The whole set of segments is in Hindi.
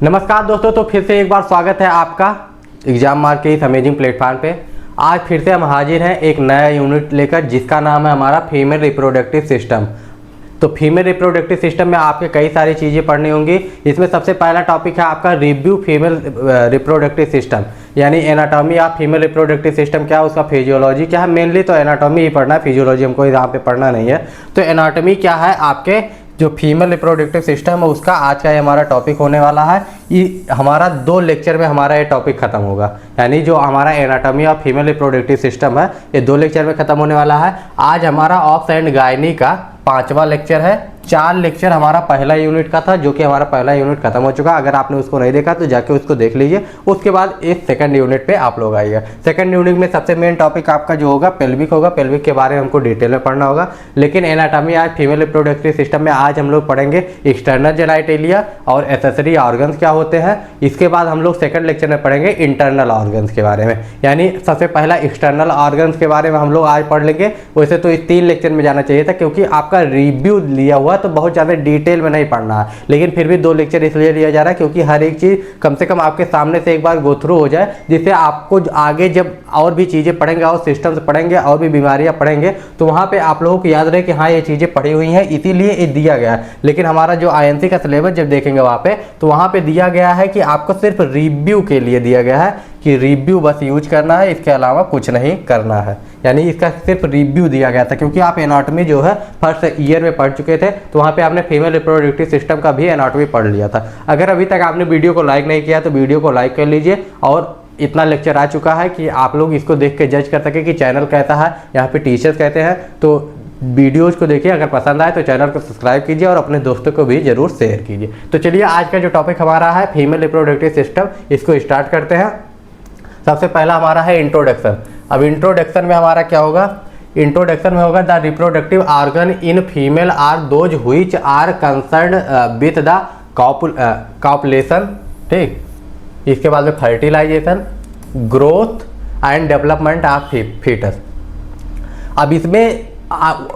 नमस्कार दोस्तों, तो फिर से एक बार स्वागत है आपका एग्जाम मार्क के इस अमेजिंग प्लेटफॉर्म पे। आज फिर से हम हाजिर हैं एक नया यूनिट लेकर जिसका नाम है हमारा फीमेल रिप्रोडक्टिव सिस्टम। तो फीमेल रिप्रोडक्टिव सिस्टम में आपके कई सारी चीज़ें पढ़नी होंगी। इसमें सबसे पहला टॉपिक है आपका रिव्यू फीमेल रिप्रोडक्टिव सिस्टम, यानी anatomy of female reproductive system क्या है, उसका फिजियोलॉजी क्या है। मेनली तो एनाटॉमी ही पढ़ना है, फिजियोलॉजी हमको यहाँ पे पढ़ना नहीं है। तो एनाटॉमी क्या है आपके जो फीमेल रिप्रोडक्टिव सिस्टम है उसका आज का ये हमारा टॉपिक होने वाला है। ये हमारा 2 लेक्चर में हमारा ये टॉपिक खत्म होगा, यानी जो हमारा anatomy of female reproductive system है ये 2 लेक्चर में खत्म होने वाला है। आज हमारा ऑब्स एंड गायनी का 5वां लेक्चर है। 4 लेक्चर हमारा पहला यूनिट का था, जो कि हमारा पहला यूनिट खत्म हो चुका। अगर आपने उसको नहीं देखा तो जाके उसको देख लीजिए। उसके बाद इस सेकंड यूनिट पे आप लोग आइएगा। सेकंड यूनिट में सबसे मेन टॉपिक आपका जो होगा पेल्विक होगा। पेल्विक के बारे में हमको डिटेल में पढ़ना होगा। लेकिन एनाटॉमी आज फीमेल रिप्रोडक्टिव सिस्टम में आज हम लोग पढ़ेंगे एक्सटर्नल जेनाइटेलिया और एसेसरी ऑर्गन्स क्या होते हैं। इसके बाद हम लोग सेकंड लेक्चर में पढ़ेंगे इंटरनल ऑर्गन्स के बारे में, यानी सबसे पहला एक्सटर्नल ऑर्गन्स के बारे में हम लोग आज पढ़ लेंगे। वैसे तो इस 3 लेक्चर में जाना चाहिए था, क्योंकि आपका रिव्यू लिया हुआ तो बहुत ज़्यादा डिटेल में नहीं पढ़ना है। लेकिन फिर भी 2 लेक्चर इसलिए लिया जा रहा है क्योंकि हर एक चीज़ कम से कम आपके सामने से एक बार गो थ्रू हो जाए, जिससे आपको आगे जब और भी चीज़ें पढ़ेंगे और सिस्टम्स पढ़ेंगे और भी बीमारियां पढ़ेंगे तो वहाँ पे आप लोगों को याद रहे कि हाँ ये चीज़ें पढ़ी हुई हैं, इसीलिए ये दिया गया है। लेकिन हमारा जो INC का सिलेबस जब देखेंगे वहाँ पे तो वहाँ पे दिया गया है कि आपको सिर्फ रिव्यू के लिए दिया गया है कि रिव्यू बस यूज करना है, इसके अलावा कुछ नहीं करना है। यानी इसका सिर्फ रिव्यू दिया गया था, क्योंकि आप एनाटॉमी जो है फर्स्ट ईयर में पढ़ चुके थे तो वहाँ पे आपने फीमेल रिप्रोडक्टिव सिस्टम का भी एनाटॉमी पढ़ लिया था। अगर अभी तक आपने वीडियो को लाइक नहीं किया तो वीडियो को लाइक कर लीजिए। और इतना लेक्चर आ चुका है कि आप लोग इसको देख के जज कर सके कि चैनल कहता है, यहाँ पे टीचर्स कहते हैं। तो वीडियोज़ को देखिए, अगर पसंद आए तो चैनल को सब्सक्राइब कीजिए और अपने दोस्तों को भी जरूर शेयर कीजिए। तो चलिए आज का जो टॉपिक हमारा है फीमेल रिप्रोडक्टिव सिस्टम, इसको स्टार्ट करते हैं। सबसे पहला हमारा है इंट्रोडक्शन। अब इंट्रोडक्शन में हमारा क्या होगा, इंट्रोडक्शन में होगा the reproductive organ in female are those which are concern with the copulation. ठीक, इसके बाद में fertilisation, growth and development of foetus. अब इसमें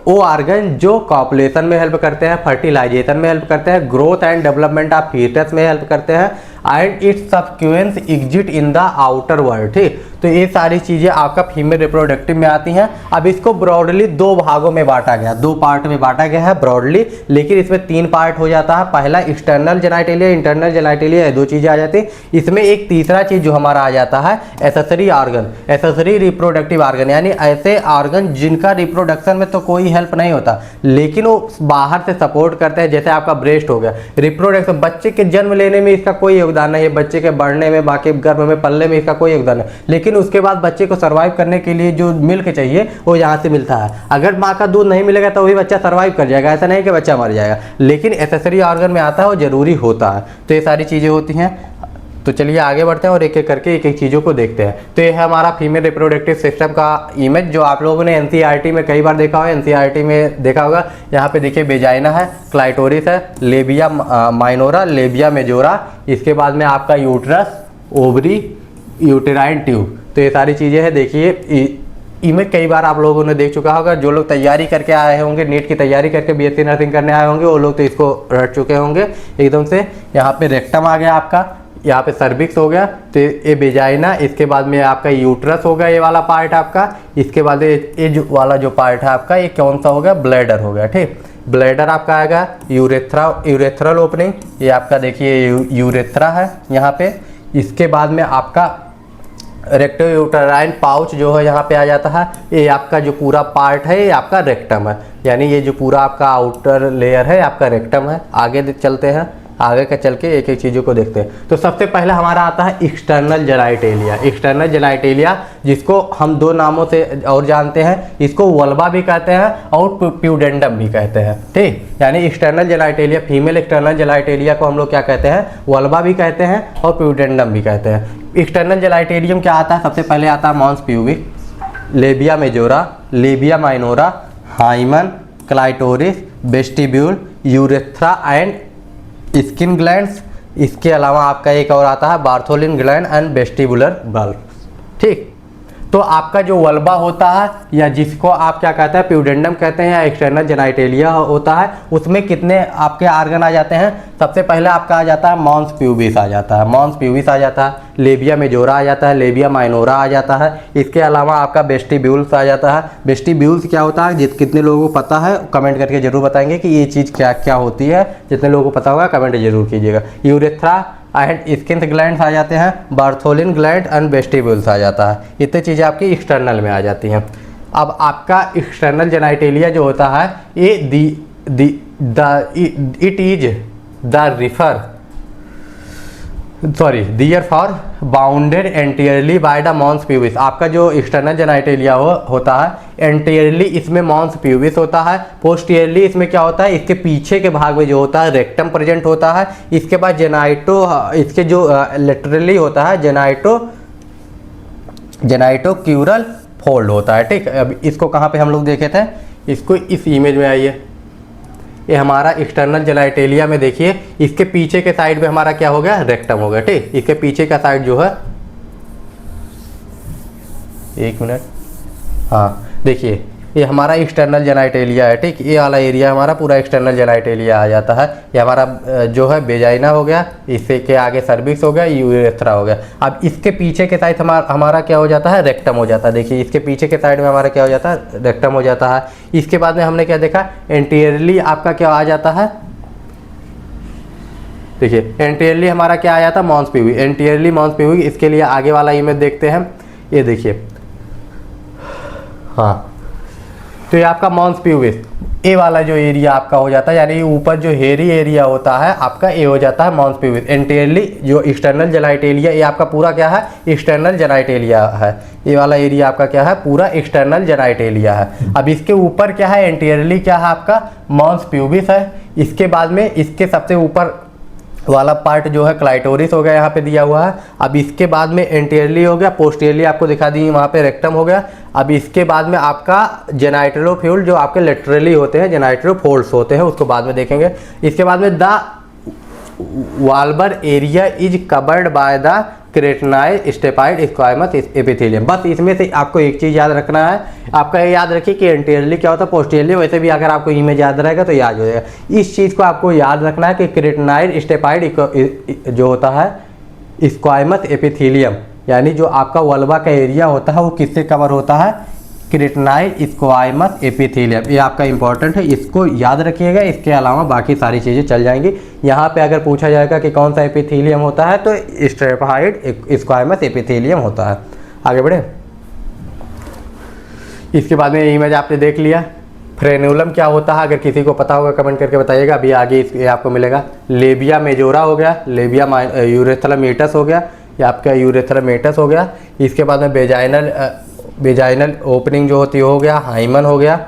वो ऑर्गन जो कॉपुलेशन में हेल्प करते हैं, फर्टिलाइजेशन में हेल्प करते हैं, growth and development of foetus में हेल्प करते हैं and its subsequent exit in the outer world. ठीक, तो ये सारी चीज़ें आपका फीमेल रिप्रोडक्टिव में आती हैं। अब इसको ब्रॉडली 2 भागों में बांटा गया, 2 पार्ट में बांटा गया है ब्रॉडली, लेकिन इसमें 3 पार्ट हो जाता है। पहला एक्सटर्नल जेनाइटेलिया, इंटरनल जेनाइटेलिया, ये 2 चीज़ें आ जाती हैं। इसमें एक तीसरा चीज़ जो हमारा आ जाता है accessory organ, accessory reproductive organ, यानी ऐसे ऑर्गन जिनका रिप्रोडक्शन में तो कोई हेल्प नहीं होता लेकिन वो बाहर से सपोर्ट करते हैं। जैसे आपका ब्रेस्ट हो गया, रिप्रोडक्शन, बच्चे के जन्म लेने में इसका कोई योगदान नहीं है, बच्चे के बढ़ने में, बाकी गर्भ में पलने में इसका कोई योगदान नहीं, लेकिन उसके बाद बच्चे को सर्वाइव करने के लिए जो मिल्क चाहिए वो यहाँ से मिलता है। अगर माँ का दूध नहीं मिलेगा तो वही बच्चा सर्वाइव कर जाएगा, ऐसा नहीं कि बच्चा मर जाएगा। लेकिन एसेसरी ऑर्गन में आता है, वो जरूरी होता है। तो ये सारी चीज़ें होती हैं। तो चलिए आगे बढ़ते हैं और एक एक करके एक एक चीज़ों को देखते हैं। तो ये है हमारा फीमेल रिप्रोडक्टिव सिस्टम का इमेज, जो आप लोगों ने NCERT में कई बार देखा होगा, NCERT में देखा होगा। यहाँ पे देखिए वेजाइना है, क्लाइटोरिस है, लेबिया माइनोरा, लेबिया मेजोरा, इसके बाद में आपका यूट्रस, ओवरी, यूटेराइन ट्यूब। तो ये सारी चीज़ें हैं। देखिए इमेज कई बार आप लोगों ने देख चुका होगा। जो लोग तैयारी करके आए होंगे, नीट की तैयारी करके BSc नर्सिंग करने आए होंगे, वो लोग तो इसको रट चुके होंगे एकदम से। यहाँ पे रेक्टम आ गया आपका, यहाँ पे सर्विक्स हो गया, तो ये वेजाइना, इसके बाद में आपका यूट्रस हो गया, ये वाला पार्ट आपका। इसके बाद ये जो वाला जो पार्ट है आपका, ये कौन सा हो गया, ब्लैडर हो गया। ठीक, ब्लैडर आपका आएगा, यूरेथ्रल ओपनिंग, ये आपका देखिए यूरेथ्रा है यहाँ पे। इसके बाद में आपका रेक्टो यूटेराइन पाउच जो है यहाँ पे आ जाता है। ये आपका जो पूरा पार्ट है ये आपका रेक्टम है, यानी ये जो पूरा आपका आउटर लेयर है आपका रेक्टम है। आगे चलते हैं, आगे का चल के एक एक चीज़ों को देखते हैं। तो सबसे पहले हमारा आता है एक्सटर्नल जेनाइटेलिया। एक्सटर्नल जेनाइटेलिया जिसको हम 2 नामों से और जानते हैं, इसको वल्वा भी कहते हैं और प्यूडेंडम भी कहते हैं। ठीक, यानी external genitalia, female external genitalia को हम लोग क्या कहते हैं, वल्वा भी कहते हैं और प्यूडेंडम भी कहते हैं। एक्सटर्नल जेनाइटेलियम क्या आता है, सबसे पहले आता है mons pubic, labia majora, labia minora, hymen, clitoris, vestibule, urethra and Skene glands. इसके अलावा आपका एक और आता है Bartholin gland and vestibular bulb. ठीक, तो आपका जो वल्बा होता है या जिसको आप क्या कहते हैं प्यूडेंडम कहते हैं या एक्सटर्नल जेनाइटेलिया होता है, उसमें कितने आपके आर्गन आ जाते हैं। सबसे पहले आपका आ जाता है मॉन्स प्यूबिस आ जाता है, मॉन्स प्यूबिस आ जाता है, लेबिया मेजोरा आ जाता है, लेबिया माइनोरा आ जाता है। इसके अलावा आपका वेस्टिब्यूल्स आ जाता है। वेस्टिब्यूल्स क्या होता है, कितने लोगों को पता है कमेंट करके जरूर बताएंगे कि ये चीज़ क्या क्या होती है। जितने लोगों को पता होगा कमेंट जरूर कीजिएगा। यूरेथ्रा एंड स्किन ग्लैंड्स आ जाते हैं, बार्थोलिन ग्लैंड एंड वेस्टिब्यूल्स आ जाता है। इतनी चीज़ें आपकी एक्सटर्नल में आ जाती हैं। अब आपका एक्सटर्नल जेनाइटेलिया जो होता है ये it is the refer there for bounded anteriorly by the mons pubis. आपका जो एक्सटर्नल जेनाइटेलिया होता है एंटीरियरली इसमें मॉन्स प्यूबिस होता है, पोस्टीरियरली इसमें क्या होता है, इसके पीछे के भाग में जो होता है रेक्टम प्रेजेंट होता है। इसके बाद जेनाइटो, इसके जो लेटरली होता है जेनाइटो क्यूरल फोल्ड होता है। ठीक, अब इसको कहाँ पे हम लोग देखे थे, इसको इस इमेज में आइए, ये हमारा एक्सटर्नल जेनाइटेलिया में देखिए इसके पीछे के साइड में हमारा क्या हो गया, रेक्टम हो गया। ठीक, इसके पीछे का साइड जो है, एक मिनट, हाँ देखिए ये हमारा एक्सटर्नल जेनाइटेलिया है। ठीक, ये वाला एरिया हमारा पूरा एक्सटर्नल जेनाइटेलिया आ जाता है। ये हमारा जो है बेजाइना हो गया, इससे के आगे सर्विक्स हो गया, यूरेथ्रा हो गया। अब इसके पीछे के साइड हमारा क्या हो जाता है, रेक्टम हो जाता है। देखिए इसके पीछे के साइड में हमारा क्या हो जाता है, रेक्टम हो जाता है। इसके बाद में हमने क्या देखा, एंटीरियरली आपका क्या आ जाता है, देखिए एंटीरियरली हमारा क्या आ जाता है, mons pubis, anteriorly mons pubis. इसके लिए आगे वाला इमेज देखते हैं, ये देखिए, हाँ तो ये आपका मॉन्स प्यूबिस, ए वाला जो एरिया आपका हो जाता है, यानी ऊपर जो हेरी एरिया होता है आपका ये हो जाता है मॉन्स प्यूबिस। एंटीरियरली जो एक्सटर्नल जेनाइटेलिया, ये आपका पूरा क्या है, एक्सटर्नल जेनाइटेलिया है। ये वाला एरिया आपका क्या है, पूरा एक्सटर्नल जेनाइटेलिया है। अब इसके ऊपर क्या है, एंटीरियरली क्या है आपका मॉन्स प्यूबिस है। इसके बाद में इसके सबसे ऊपर वाला पार्ट जो है क्लाइटोरिस हो गया, यहाँ पे दिया हुआ है। अब इसके बाद में एंटीरियरली हो गया, पोस्टीरियरली आपको दिखा दी वहाँ पे रेक्टम हो गया। अब इसके बाद में आपका जेनाइटरोफोल्ड जो आपके लेटरली होते हैं, जेनाइटरोफोल्ड्स होते हैं, उसको बाद में देखेंगे। इसके बाद में द वाल्बर area is covered by the keratinized stratified squamous epithelium. बस इसमें से आपको एक चीज़ याद रखना है, आपका ये याद रखिए कि एंटीरियरली क्या होता है, पोस्टीरियरली। वैसे भी अगर आपको इमेज याद रहेगा तो याद हो जाएगा। इस चीज़ को आपको याद रखना है कि केराटिनॉइड स्टेपॉइड जो होता है स्क्वामस एपिथेलियम, यानी जो आपका वल्वा का एरिया होता है वो किससे कवर होता है, केराटिनॉइड स्क्वामस एपिथेलियम। ये आपका इंपॉर्टेंट है, इसको याद रखिएगा। इसके अलावा बाकी सारी चीज़ें चल जाएंगी। यहाँ पे अगर पूछा जाएगा कि कौन सा एपिथेलियम होता है तो स्ट्रेपहाइड स्क्वामस एपिथेलियम होता है। आगे बढ़े, इसके बाद में इमेज आपने देख लिया। फ्रेन्यूलम क्या होता है, अगर किसी को पता होगा कमेंट करके बताइएगा। अभी आगे ये आपको मिलेगा। लेबिया मेजोरा हो गया, लेबिया यूरेथ्रमेटस हो गया, ये आपका यूरेथ्रमेटस हो गया। इसके बाद में वेजाइनल ओपनिंग जो होती है हो गया, हाइमन हो गया।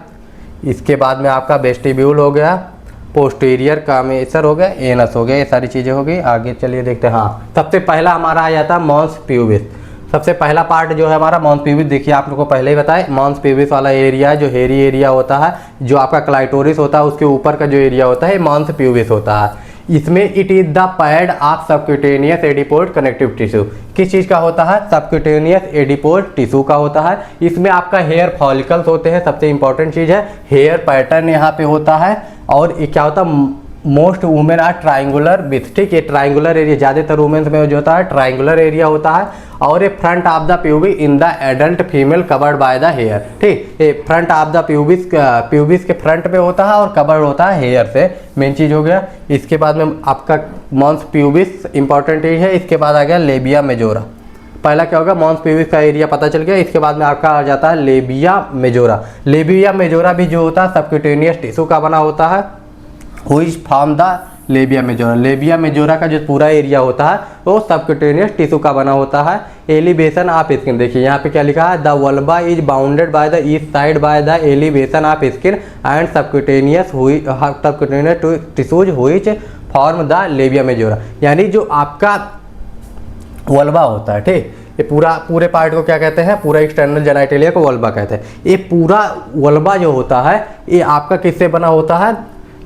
इसके बाद में आपका वेस्टिब्यूल हो गया, पोस्टीरियर कामेसर हो गया, एनस हो गया। ये सारी चीज़ें हो गई। आगे चलिए देखते हैं। हाँ, सबसे पहला हमारा आ जाता है मॉन्स प्यूबिस। सबसे पहला पार्ट जो है हमारा मॉन्स प्यूबिस, देखिए आप लोगों को पहले ही बताए, मॉन्स प्यूबिस वाला एरिया जो हेरी एरिया होता है, जो आपका क्लाइटोरिस होता है उसके ऊपर का जो एरिया होता है मॉन्स प्यूबिस होता है। इसमें it is the pad of subcutaneous adipose connective tissue. किस चीज़ का होता है, सबक्यूटेनियस एडिपोइड टिश्यू का होता है। इसमें आपका हेयर फॉलिकल्स होते हैं, सबसे इंपॉर्टेंट चीज़ है हेयर पैटर्न यहाँ पे होता है। और ये क्या होता है, most women are triangular with. ठीक, ये ट्राइंगुलर एरिया ज़्यादातर वुमेन्स में जो होता है ट्राइंगुलर एरिया होता है। और ये front of the pubis in the adult female covered by the hair. ठीक, ये फ्रंट ऑफ द प्यूबिस के फ्रंट पे होता है और कवर्ड होता है हेयर से, मेन चीज़ हो गया। इसके बाद में आपका मॉन्स प्यूबिस इंपॉर्टेंट चीज़ है। इसके बाद आ गया लेबिया मेजोरा। पहला क्या होगा, मॉन्स प्यूबिस का एरिया पता चल गया। इसके बाद में आपका आ जाता है लेबिया मेजोरा। लेबिया मेजोरा भी जो होता है सबक्यूटेनियस टिश्यू का बना होता है, which form the labia majora. Labia majora का जो पूरा एरिया होता है वो सबक्यूटेनियस टिश्यू का बना होता है। एलिवेशन ऑफ स्किन, देखिए यहाँ पे क्या लिखा है, the vulva is bounded by the each side by the elevation of skin and subcutaneous tissues which form the labia majora. यानी जो आपका वल्बा होता है, ठीक, ये पूरे पार्ट को क्या कहते हैं, पूरा एक्सटर्नल जेनाइटेलिया को वल्बा कहते हैं। ये पूरा वल्बा जो होता है ये आपका किससे बना होता है,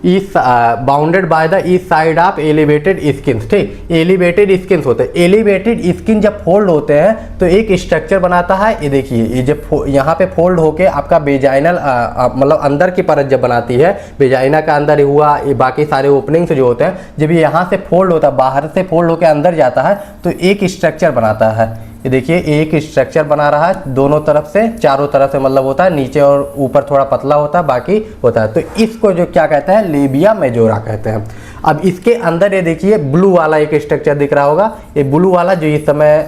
इस bounded by the each side of elevated skin. ठीक, एलिवेटेड स्किन होते हैं। एलिवेटेड स्किन जब फोल्ड होते हैं तो एक स्ट्रक्चर बनाता है। ये देखिए, ये जब यहाँ पे फोल्ड होके आपका वेजाइनल मतलब अंदर की परत जब बनाती है, वेजाइना का अंदर हुआ, ये बाकी सारे ओपनिंग्स जो होते हैं, जब ये यहाँ से फोल्ड होता है, बाहर से फोल्ड होकर अंदर जाता है तो एक स्ट्रक्चर बनाता है। ये देखिए, एक स्ट्रक्चर बना रहा है दोनों तरफ से, चारों तरफ से मतलब होता है, नीचे और ऊपर थोड़ा पतला होता है, बाकी होता है। तो इसको जो क्या कहते हैं, लेबिया मेजोरा कहते हैं। अब इसके अंदर ये देखिए ब्लू वाला एक स्ट्रक्चर दिख रहा होगा। ये ब्लू वाला जो इस समय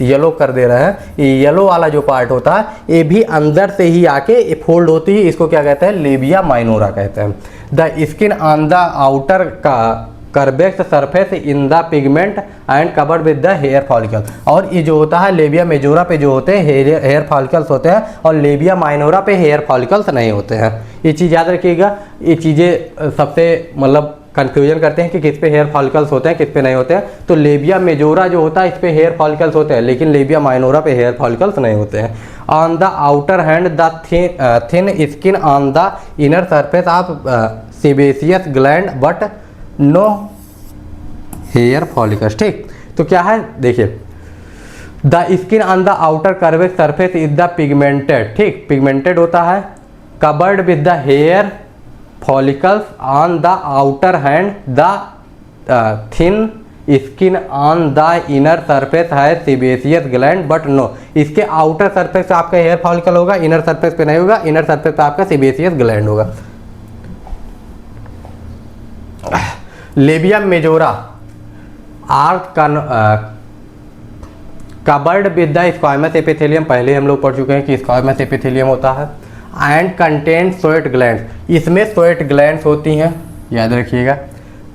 येलो कर दे रहे हैं, ये येलो वाला जो पार्ट होता है, ये भी अंदर से ही आके फोल्ड होती है। इसको क्या कहते हैं, लेबिया माइनोरा कहते हैं। The skin on the outer का convex surface in the pigment and covered with the hair follicle. और ये जो होता है लेबिया मेजोरा पे जो होते हैं हेयर फॉलिकल्स होते हैं, और लेबिया माइनोरा पे हेयर फॉलिकल्स नहीं होते हैं। ये चीज़ याद रखिएगा। ये चीज़ें सबसे मतलब कंफ्यूजन करते हैं कि किस पे हेयर फॉलिकल्स होते हैं, किस पे नहीं होते हैं। तो लेबिया मेजोरा जो होता है इस पे हेयर फॉलिकल्स होते हैं, लेकिन लेबिया माइनोरा पे हेयर फॉलिकल्स नहीं होते हैं। On the outer hand the thin skin on the inner surface of sebaceous gland but no hair follicles. ठीक, तो क्या है देखिए, the skin on the outer convex surface is the pigmented. ठीक, पिगमेंटेड होता है, covered with the hair follicles on the outer hand the thin skin on the inner surface है सेबेसियस ग्लैंड बट नो। इसके आउटर सरफेस पे आपका हेयर फॉलिकल होगा, इनर सरफेस पे नहीं होगा। इनर सरफेस पे आपका सेबेसियस ग्लैंड होगा। Labia majora are covered with the squamous epithelium. पहले हम लोग पढ़ चुके हैं कि स्क्वामस एपिथेलियम होता है। एंड कंटेन स्वेट ग्लैंड्स, इसमें स्वेट ग्लैंड्स होती हैं, याद रखिएगा।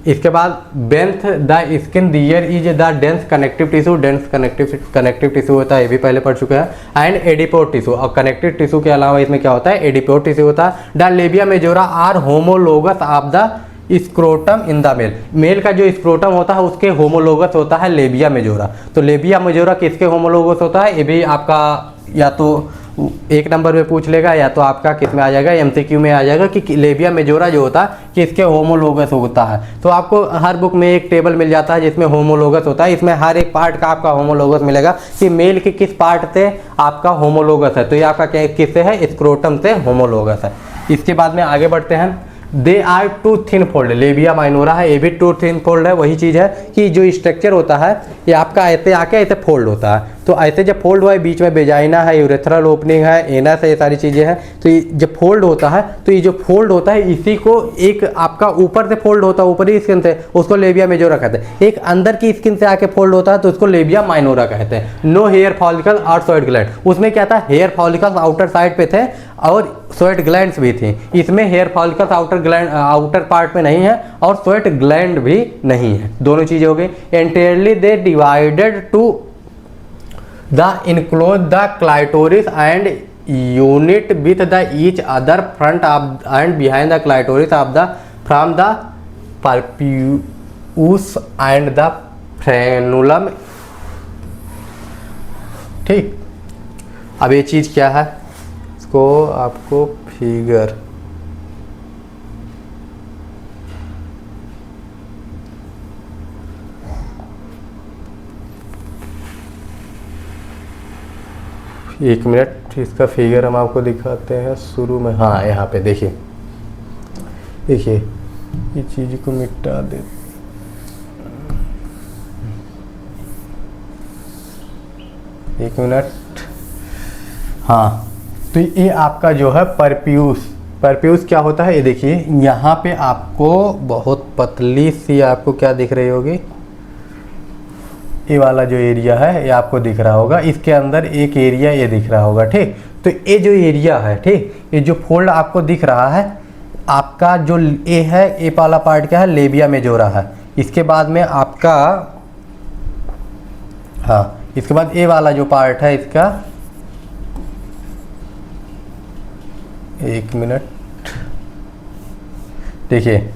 इसके बाद beneath the skin there is the dense connective tissue. Dense connective tissue होता है, ये भी पहले पढ़ चुके हैं। एंड एडिपोर टिश्यू, और कनेक्टिव टिश्यू के अलावा इसमें क्या होता है, एडिपोर टिश्यू होता है। The labia majora are homologous of the scrotum in the male. Male का जो स्क्रोटम होता है उसके होमोलोगस होता है लेबिया मेजोरा। तो लेबिया मेजोरा किसके होमोलोगस होता है, ये भी आपका या तो एक नंबर में पूछ लेगा या तो आपका किस में आ जाएगा, एमसीक्यू में आ जाएगा कि लेबिया मेजोरा जो होता है किसके होमोलोगस होता है। तो आपको हर बुक में एक टेबल मिल जाता है जिसमें होमोलोगस होता है। इसमें हर एक पार्ट का आपका होमोलोगस मिलेगा कि मेल के किस पार्ट से आपका होमोलोगस है। तो ये आपका किससे है, स्क्रोटम से होमोलोगस है। इसके बाद में आगे बढ़ते हैं। They are two thin fold, labia minora है, ये भी टू थिन फोल्ड है। वही चीज़ है कि जो स्ट्रक्चर होता है ये आपका ऐसे आके ऐसे फोल्ड होता है। तो ऐसे जब फोल्ड हुआ है, बीच में वेजाइना है, यूरेथ्रल ओपनिंग है, एनस है, ये सारी चीज़ें हैं। तो ये जब फोल्ड होता है तो ये जो फोल्ड होता है इसी को एक आपका ऊपर से फोल्ड होता है, ऊपरी स्किन से, उसको लेबिया मेजोरा कहते हैं। एक अंदर की स्किन से आके फोल्ड होता है तो उसको लेबिया माइनोरा कहते हैं। नो हेयर फॉलिकल और स्वेट ग्लैंड, उसमें क्या था, हेयर फॉलिकल्स आउटर साइड पे थे और स्वेट ग्लैंड्स भी थी। इसमें हेयर फॉलिकल्स आउटर पार्ट में नहीं है और स्वेट ग्लैंड भी नहीं है। दोनों चीज़ें हो गई। Entirely they divided to the enclose the clitoris and unite with the each other front of and behind the clitoris of the from the prepuce and the frenulum. ठीक, अब ये चीज़ क्या है, इसको आपको फिगर एक मिनट, इसका फिगर हम आपको दिखाते हैं शुरू में। हाँ, यहाँ पे देखिए, देखिए ये चीज़ को मिटा दे। एक मिनट। हाँ, तो ये आपका जो है परप्यूस क्या होता है, ये देखिए यहाँ पे आपको बहुत पतली सी आपको क्या दिख रही होगी, ये वाला जो एरिया है ये आपको दिख रहा होगा। इसके अंदर एक एरिया ये दिख रहा होगा। ठीक, तो ये जो एरिया है, ठीक, ये जो फोल्ड आपको दिख रहा है, आपका जो ए है, ए वाला पार्ट क्या है, लेबिया मेजोरा है। इसके बाद में आपका, हाँ, इसके बाद ए वाला जो पार्ट है इसका, एक मिनट, देखिए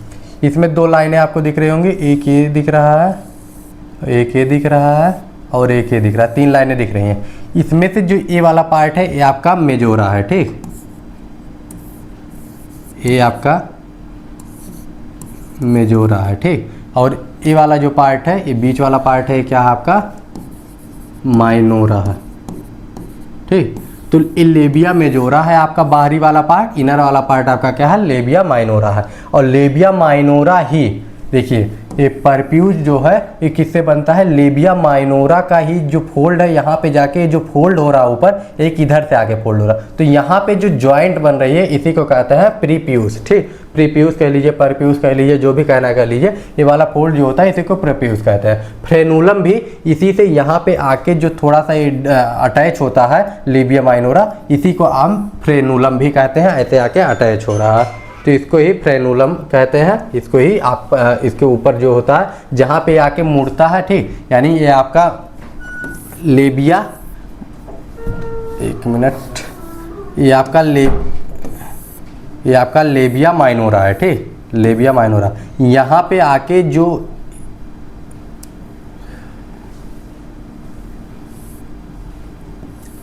इसमें दो लाइनें आपको दिख रही होंगी, एक ये दिख रहा है, एक ये दिख रहा है और एक ये दिख रहा है, तीन लाइनें दिख रही हैं। इसमें से जो ए वाला पार्ट है ये आपका मेजोरा है। ठीक, ये आपका मेजोरा है, ठीक। और ये वाला जो पार्ट है, ये बीच वाला पार्ट है, क्या है आपका माइनोरा है, ठीक। तो ये लेबिया मेजोरा है आपका बाहरी वाला पार्ट, इनर वाला पार्ट आपका क्या है लेबिया माइनोरा है। और लेबिया माइनोरा ही देखिए ये परप्यूज जो है ये किससे बनता है, लेबिया माइनोरा का ही जो फोल्ड है यहाँ पे जाके जो फोल्ड हो रहा है ऊपर, एक इधर से आके फोल्ड हो रहा है, तो यहाँ पे जो जॉइंट बन रही है इसी को कहते हैं प्रीप्यूज, ठीक। प्रीप्यूज कह लीजिए, परप्यूज कह लीजिए, जो भी कहना कह लीजिए, ये वाला फोल्ड जो होता है इसी को प्रीप्यूज कहते हैं। फ्रेनुलम भी इसी से यहाँ पे आके जो थोड़ा सा अटैच होता है लेबिया माइनोरा, इसी को हम फ्रेनुलम भी कहते हैं, ऐसे आके अटैच हो रहा है, तो इसको ही फ्रेनुलम कहते हैं। इसको ही आप इसके ऊपर जो होता है जहाँ पे आके मुड़ता है, ठीक, यानी ये आपका लेबिया, एक मिनट, ये आपका लेबिया माइनोरा है, ठीक, लेबिया माइनोरा। यहाँ पे आके जो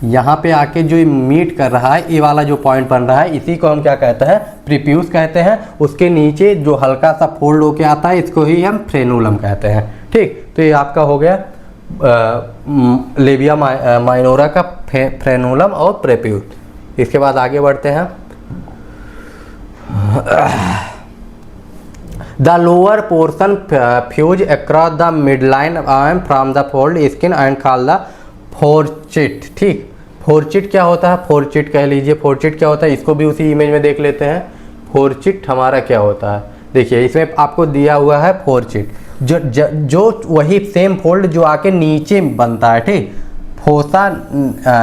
यहाँ पे आके जो मीट कर रहा है, ये वाला जो पॉइंट बन रहा है, इसी को हम क्या कहते हैं प्रीप्यूज कहते हैं। उसके नीचे जो हल्का सा फोल्ड होके आता है इसको ही हम फ्रेनुलम कहते हैं, ठीक। तो ये आपका हो गया लेबिया माइनोरा का फ्रेनुलम और प्रीप्यूज। इसके बाद आगे बढ़ते हैं। The lower portion fuse across the midline arm from the fold skin and called the fourchette, ठीक। फोरचिट क्या होता है, फोरचिट कह लीजिए, फोरचिट क्या होता है इसको भी उसी इमेज में देख लेते हैं। फोरचिट हमारा क्या होता है, देखिए इसमें आपको दिया हुआ है फोरचिट, जो वही सेम फोल्ड जो आके नीचे बनता है, ठीक। फोसा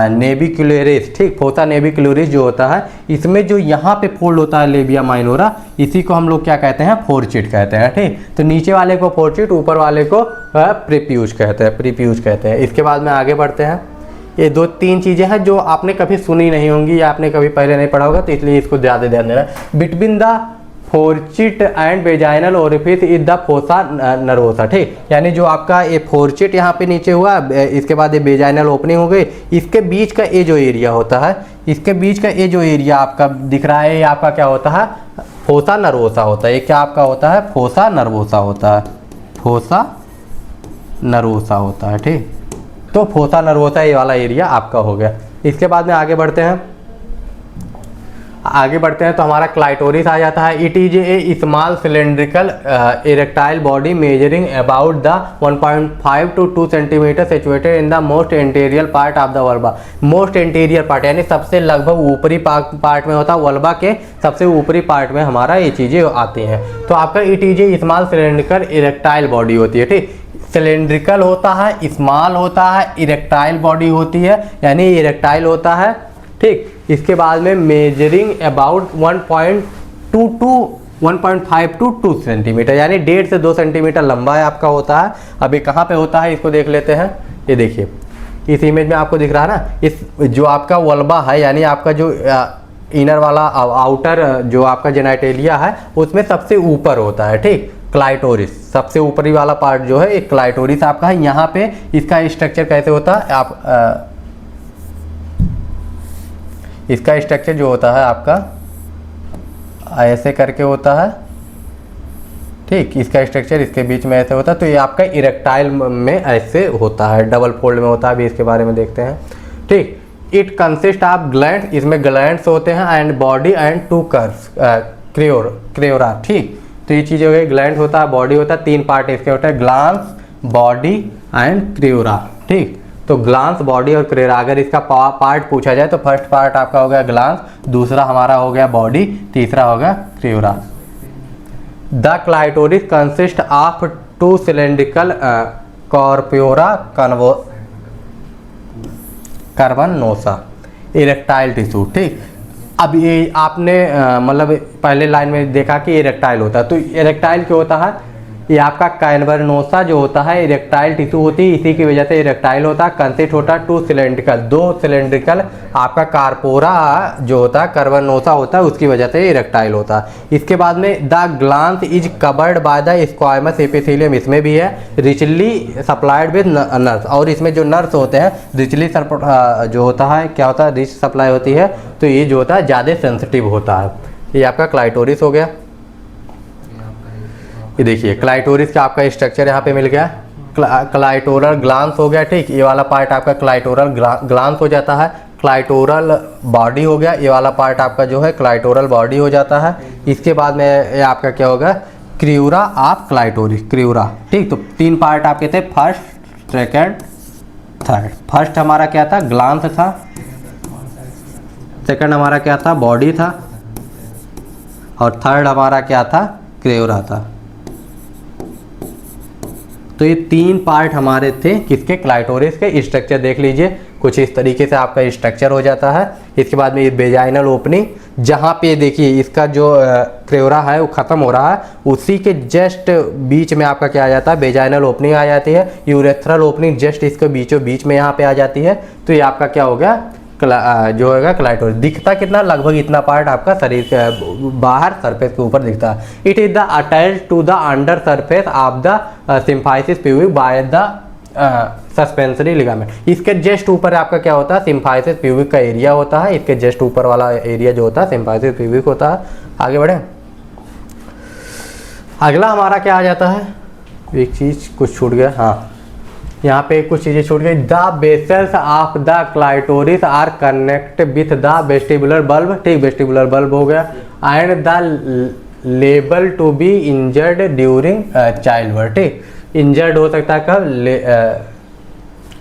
नेबिकुलरिस, ठीक, फोसा नेबिकुलरिस जो होता है इसमें जो यहाँ पे फोल्ड होता है लेबिया माइनोरा, इसी को हम लोग क्या कहते हैं फोरचिट कहते हैं, ठीक। तो नीचे वाले को फोरचिट, ऊपर वाले को प्रीप्यूज कहते हैं, प्रीप्यूज कहते हैं। इसके बाद में आगे बढ़ते हैं। ये दो तीन चीज़ें हैं जो आपने कभी सुनी नहीं होंगी या आपने कभी पहले नहीं पढ़ा होगा, तो इसलिए इसको ज़्यादा ध्यान देना। Between the fourchette and vaginal orifice is the fossa nervosa, ठीक। यानी जो आपका ये फोरचिट यहाँ पे नीचे हुआ, इसके बाद ये वेजाइनल ओपनिंग हो गई, इसके बीच का ये जो एरिया होता है, इसके बीच का ये जो एरिया आपका दिख रहा है, ये आपका क्या होता है फोसा नर्वोसा होता है। ये क्या आपका होता है फोसा नर्वोसा होता है, फोसा नर्वोसा होता है, ठीक। तो फोसा नर्वोसा ये वाला एरिया आपका हो गया। इसके बाद में आगे बढ़ते हैं। तो हमारा क्लाइटोरिस आ जाता है। It is a small cylindrical erectile body measuring about the 1.5 to 2 centimetre situated in the most interior part of the vulva. Most interior part यानी सबसे लगभग ऊपरी पार्ट में होता है, वल्बा के सबसे ऊपरी पार्ट में हमारा ये चीज़ें आती हैं। तो आपका it is a small cylindrical erectile body होती है, ठीक। सिलेंड्रिकल होता है, स्मॉल होता है, इरेक्टाइल बॉडी होती है, यानी इरेक्टाइल होता है, ठीक। इसके बाद में मेजरिंग अबाउट 1.5 to 2 सेंटीमीटर, यानी 1.5 से 2 सेंटीमीटर लंबा है आपका होता है। अभी कहाँ पे होता है इसको देख लेते हैं। ये देखिए इस इमेज में आपको दिख रहा है ना, इस जो आपका वल्बा है यानी आपका जो इनर वाला आउटर जो आपका जेनाइटेलिया है उसमें सबसे ऊपर होता है, ठीक। क्लाइटोरिस सबसे ऊपरी वाला पार्ट जो है एक क्लाइटोरिस आपका है। यहाँ पे इसका स्ट्रक्चर कैसे होता है, आप इसका स्ट्रक्चर जो होता है आपका ऐसे करके होता है, ठीक। इसका स्ट्रक्चर इसके बीच में ऐसे होता है, तो ये आपका इरेक्टाइल में ऐसे होता है, डबल फोल्ड में होता है। अभी इसके बारे में देखते हैं, ठीक। इट कंसिस्ट ऑफ ग्लैंड, इसमें ग्लैंड्स होते हैं, एंड बॉडी एंड 2 कर्व्स क्रियोरा, ठीक। तो ये चीज़ हो गई, ग्लैंड होता है, बॉडी होता है, 3 पार्ट इसके होता है, ग्लांस, बॉडी एंड क्रियोरा, ठीक। तो ग्लांस, बॉडी और क्रियोरा, अगर इसका पार्ट पूछा जाए तो फर्स्ट पार्ट आपका हो गया ग्लांस, दूसरा हमारा हो गया बॉडी, तीसरा होगा क्रियोरा। The clitoris consist of 2 cylindrical corpora cavernosa erectile tissue, ठीक। अब ये आपने मतलब पहले लाइन में देखा कि इरेक्टाइल होता है, तो इरेक्टाइल क्यों होता है, ये आपका कैनवर्नोसा जो होता है इरेक्टाइल टिश्यू होती है, इसी की वजह से इरेक्टाइल होता है। कंसिस्ट होता है 2 सिलेंड्रिकल, 2 सिलेंड्रिकल आपका कार्पोरा जो होता है कर्वनोसा होता है, उसकी वजह से इरेक्टाइल होता है। इसके बाद में the glans is covered by the squamous epithelium, इसमें भी है, रिचली सप्लाइड विद नर्स, और इसमें जो नर्स होते हैं रिचली जो होता है क्या होता है रिच सप्लाई होती है, तो ये जो होता है ज़्यादा सेंसिटिव होता है। ये आपका क्लाइटोरिस हो गया। ये देखिए क्लाइटोरिस का आपका स्ट्रक्चर यहाँ पे मिल गया। क्लाइटोरल ग्लांस हो गया, ठीक, ये वाला पार्ट आपका क्लाइटोरल ग्लांस हो जाता है। क्लाइटोरल बॉडी हो गया, ये वाला पार्ट आपका जो है क्लाइटोरल बॉडी हो जाता है। इसके बाद में ये आपका क्या होगा, क्रियूरा ऑफ क्लाइटोरिस, क्रियूरा, ठीक। तो 3 पार्ट आपके थे, फर्स्ट, सेकंड, थर्ड। फर्स्ट हमारा क्या था, ग्लांस था। सेकंड हमारा क्या था, बॉडी था। और थर्ड हमारा क्या था, क्रियूरा था। तो ये 3 पार्ट हमारे थे किसके, क्लाइटोरिस के। स्ट्रक्चर देख लीजिए, कुछ इस तरीके से आपका स्ट्रक्चर हो जाता है। इसके बाद में ये वेजाइनल ओपनिंग, जहाँ पे देखिए इसका जो क्रियूरा है वो ख़त्म हो रहा है, उसी के जस्ट बीच में आपका क्या आ जाता है, वेजाइनल ओपनिंग आ जाती है। यूरेथ्रल ओपनिंग जस्ट इसके बीचों बीच में यहाँ पे आ जाती है। तो ये आपका क्या हो गया, जो होगा क्लाइटोरिस। दिखता कितना, लगभग इतना पार्ट आपका शरीर के बाहर सरफेस के ऊपर दिखता है। It is the attach to the under surface of the symphysis pubic by the suspensory ligament. इसके जस्ट ऊपर आपका क्या होता है, सिम्फाइसिस प्यूबिक का एरिया होता है। इसके जस्ट ऊपर वाला एरिया जो होता है सिम्फाइसिस प्यूबिक होता है। आगे बढ़े, अगला हमारा क्या आ जाता है, एक चीज कुछ छूट गया, हाँ यहाँ पे कुछ चीज़ें छूट गई। The vessels of the clitoris are connect with the vestibular bulb, ठीक, वेस्टिबुलर बल्ब हो गया। And the label to be injured during childbirth, ठीक। इंजर्ड हो सकता है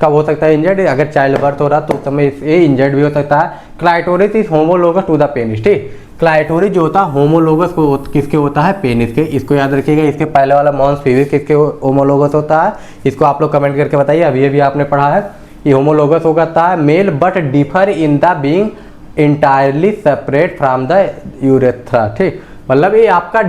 कब हो सकता है इंजर्ड, अगर चाइल्ड बर्थ हो रहा तो उस समय ये इंजर्ड भी हो सकता है। Clitoris is homologous to the penis, ठीक। क्लाइटोरिस जो होता है होमोलोगस को किसके होता है, पेनिस के। इसको याद रखिएगा। इसके पहले वाला मॉन्स फीविस किसके होमोलोगस होता है, इसको आप लोग कमेंट करके बताइए। अभी आपने पढ़ा है, ये होमोलोगस होता है male but differ in the being entirely separate from the urethra, ठीक। मतलब ये आपका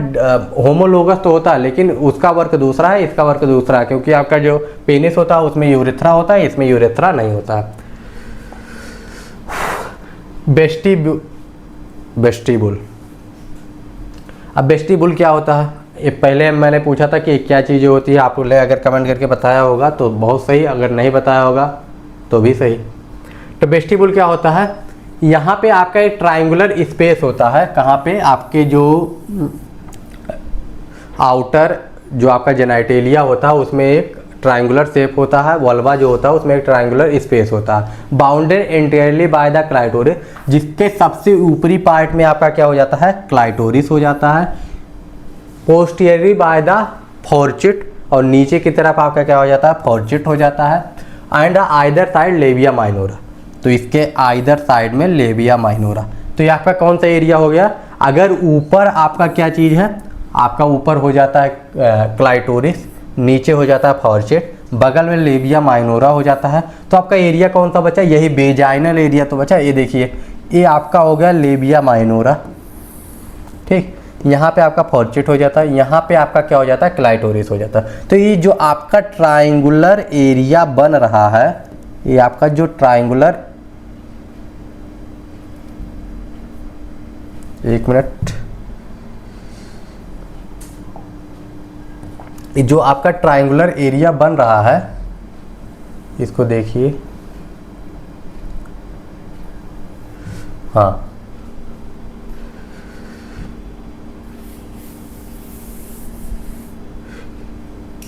होमोलोगस तो होता है, लेकिन उसका वर्क दूसरा है, इसका वर्क दूसरा है, क्योंकि आपका जो पेनिस होता है उसमें यूरेथ्रा होता है, इसमें यूरेथ्रा नहीं होता है। वेस्टिबुल, अब वेस्टिबुल क्या होता है, ये पहले मैंने पूछा था कि क्या चीज़ें होती है। आप लोग अगर कमेंट करके बताया होगा तो बहुत सही, अगर नहीं बताया होगा तो भी सही। तो वेस्टिबुल क्या होता है, यहाँ पे आपका एक ट्रायंगुलर स्पेस होता है। कहाँ पे, आपके जो आउटर जो आपका जेनाइटेलिया होता है उसमें एक ट्रायंगुलर शेप होता है। वल्वा जो होता है उसमें एक ट्रायंगुलर स्पेस होता है। Bounded entirely by the clitoris, जिसके सबसे ऊपरी पार्ट में आपका क्या हो जाता है, क्लाइटोरिस हो जाता है। पोस्टीरियरली बाय द फोर्चिट, और नीचे की तरफ आपका क्या हो जाता है, फोर्चिट हो जाता है। And either side labia minora, तो इसके आइदर साइड में लेबिया माइनोरा। तो ये आपका कौन सा एरिया हो गया, अगर ऊपर आपका क्या चीज़ है, आपका ऊपर हो जाता है क्लाइटोरिस, नीचे हो जाता है फोर्चिट, बगल में लेबिया माइनोरा हो जाता है। तो आपका एरिया कौन सा बचा, यही वेजाइनल एरिया तो बचा। ये देखिए, ये आपका हो गया लेबिया माइनोरा, ठीक। यहाँ पे आपका फोर्चिट हो जाता है, यहाँ पे आपका क्या हो जाता है, क्लाइटोरिस हो जाता है। तो ये जो आपका ट्राइंगुलर एरिया बन रहा है, ये आपका जो ट्राइंगुलर, एक मिनट, जो आपका ट्रायंगुलर एरिया बन रहा है, इसको देखिए, हाँ,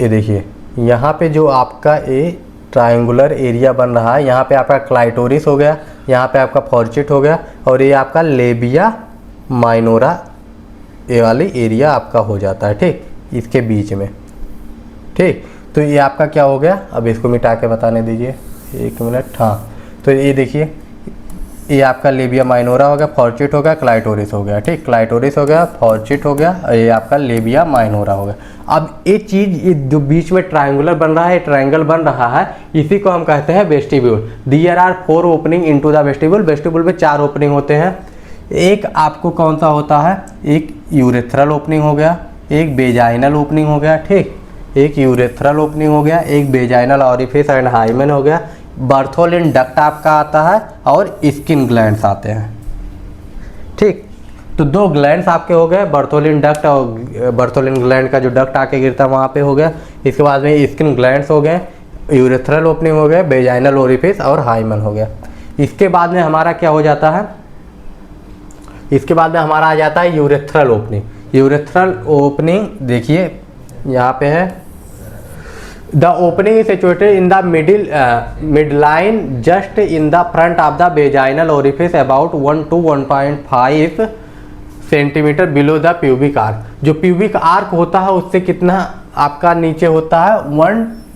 ये देखिए यहाँ पे जो आपका ये ट्रायंगुलर एरिया बन रहा है, यहाँ पे आपका क्लाइटोरिस हो गया, यहाँ पे आपका फोर्चिट हो गया, और ये आपका लेबिया माइनोरा, ये वाली एरिया आपका हो जाता है, ठीक, इसके बीच में, ठीक। तो ये आपका क्या हो गया, अब इसको मिटा के बताने दीजिए, एक मिनट, हाँ। तो ये देखिए, ये आपका लेबिया माइनोरा हो गया, फोर्चिट हो गया, क्लाइटोरिस हो गया, ठीक, क्लाइटोरिस हो गया, फोर्चिट हो गया, और ये आपका लेबिया माइनोरा हो गया। अब एक चीज़, ये जो बीच में ट्रायंगुलर बन रहा है, ट्रायंगल बन रहा है, इसी को हम कहते हैं vestibule. There are 4 opening into the vestibule. Vestibule में 4 ओपनिंग होते हैं। एक आपको कौन सा होता है, एक यूरेथ्रल ओपनिंग हो गया, एक वेजाइनल ओपनिंग हो गया, ठीक, एक यूरेथ्रल ओपनिंग हो गया, एक वेजाइनल ऑरिफिस एंड हाइमेन हो गया। बर्थोलिन डक्ट आपका आता है, और स्किन ग्लैंड्स आते हैं, ठीक। तो 2 ग्लैंड्स आपके हो गए, बर्थोलिन डक्ट, और बर्थोलिन ग्लैंड का जो डक्ट आके गिरता है वहाँ पे हो गया। इसके बाद में स्किन ग्लैंड्स हो गए, यूरेथ्रल ओपनिंग हो गया, वेजाइनल ओरिफिस और हाइमेन हो गया। इसके बाद में हमारा क्या हो जाता है, इसके बाद में हमारा आ जाता है यूरेथ्रल ओपनिंग। यूरेथ्रल ओपनिंग देखिए, यहाँ पे है the opening is situated in the mid line just in the front of the vaginal orifice about 1 to 1.5 centimetre below the pubic arc. जो प्यूबिक आर्क होता है उससे कितना आपका नीचे होता है,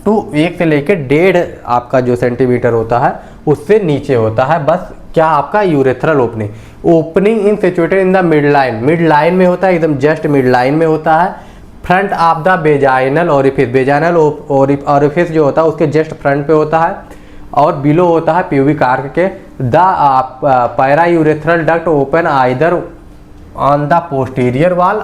1 से लेकर 1.5 आपका जो सेंटीमीटर होता है उससे नीचे होता है। बस क्या आपका urethral opening in situated in the mid line में होता है, एकदम जस्ट मिड लाइन में होता है। Front of the vaginal orifice जो होता है उसके जस्ट फ्रंट पे होता है और बिलो होता है प्यूबिक आर्क के। The para urethral duct open either on the posterior wall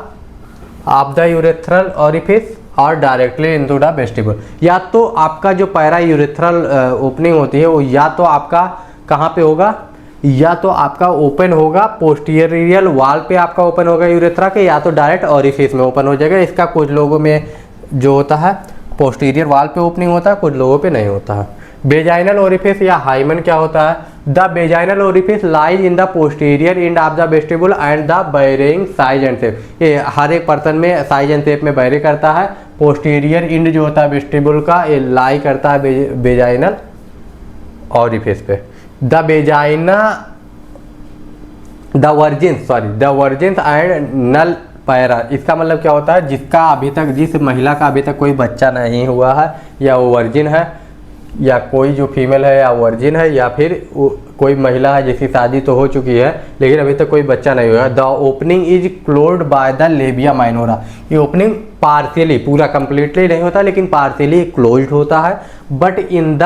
of the urethral orifice और डायरेक्टली इनटू द वेस्टिबुल। या तो आपका जो पैरा यूरेथ्रल ओपनिंग होती है वो या तो आपका कहाँ पे होगा, या तो आपका ओपन होगा पोस्टीरियर वॉल पे आपका ओपन होगा यूरेथ्रा के, या तो डायरेक्ट ओरिफिस में ओपन हो जाएगा। इसका कुछ लोगों में जो होता है पोस्टीरियर वॉल पे ओपनिंग होता है, कुछ लोगों पे नहीं होता है। वेजाइनल ओरिफिस या हाइमन क्या होता है, the vaginal orifice lies in the posterior end of the vestibule and the bearing size and shape. ये हर एक पर्सन में साइज एंड शेप में बैरी करता है। पोस्टीरियर इंड जो होता है वेस्टिबुल का ये लाई करता है वेजाइनल ओरिफिस पे। The virgins and null para, इसका मतलब क्या होता है, जिसका अभी तक, जिस महिला का अभी तक कोई बच्चा नहीं हुआ है या वो वर्जिन है, या कोई जो फीमेल है या वर्जिन है, या फिर कोई महिला है जिसकी शादी तो हो चुकी है लेकिन अभी तक कोई बच्चा नहीं हुआ। The opening is closed by the labia minora. ये ओपनिंग पार्शियली, पूरा कंप्लीटली नहीं होता लेकिन पार्शियली क्लोज्ड होता है। बट इन द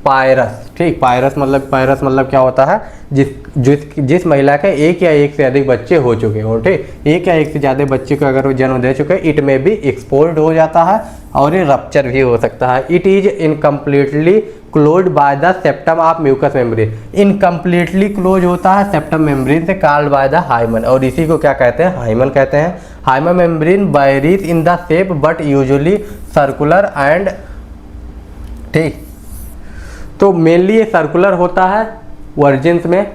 पायरस, ठीक, पायरस मतलब क्या होता है, जिस महिला के एक या एक से अधिक बच्चे हो चुके हो, ठीक, एक या एक से ज़्यादा बच्चे को अगर वो जन्म दे चुके हैं, इट में भी एक्सपोज्ड हो जाता है और ये रप्चर भी हो सकता है। It is incompletely closed by the septum of mucous membrane. Incompletely close होता है सेप्टम मेम्ब्रेन से, कॉल्ड बाय द हाइमन, और इसी को क्या कहते हैं, हाइमन कहते हैं। Hymen membrane varies in the shape but usually circular and, ठीक, तो मेनली ये सर्कुलर होता है वर्जिन्स में,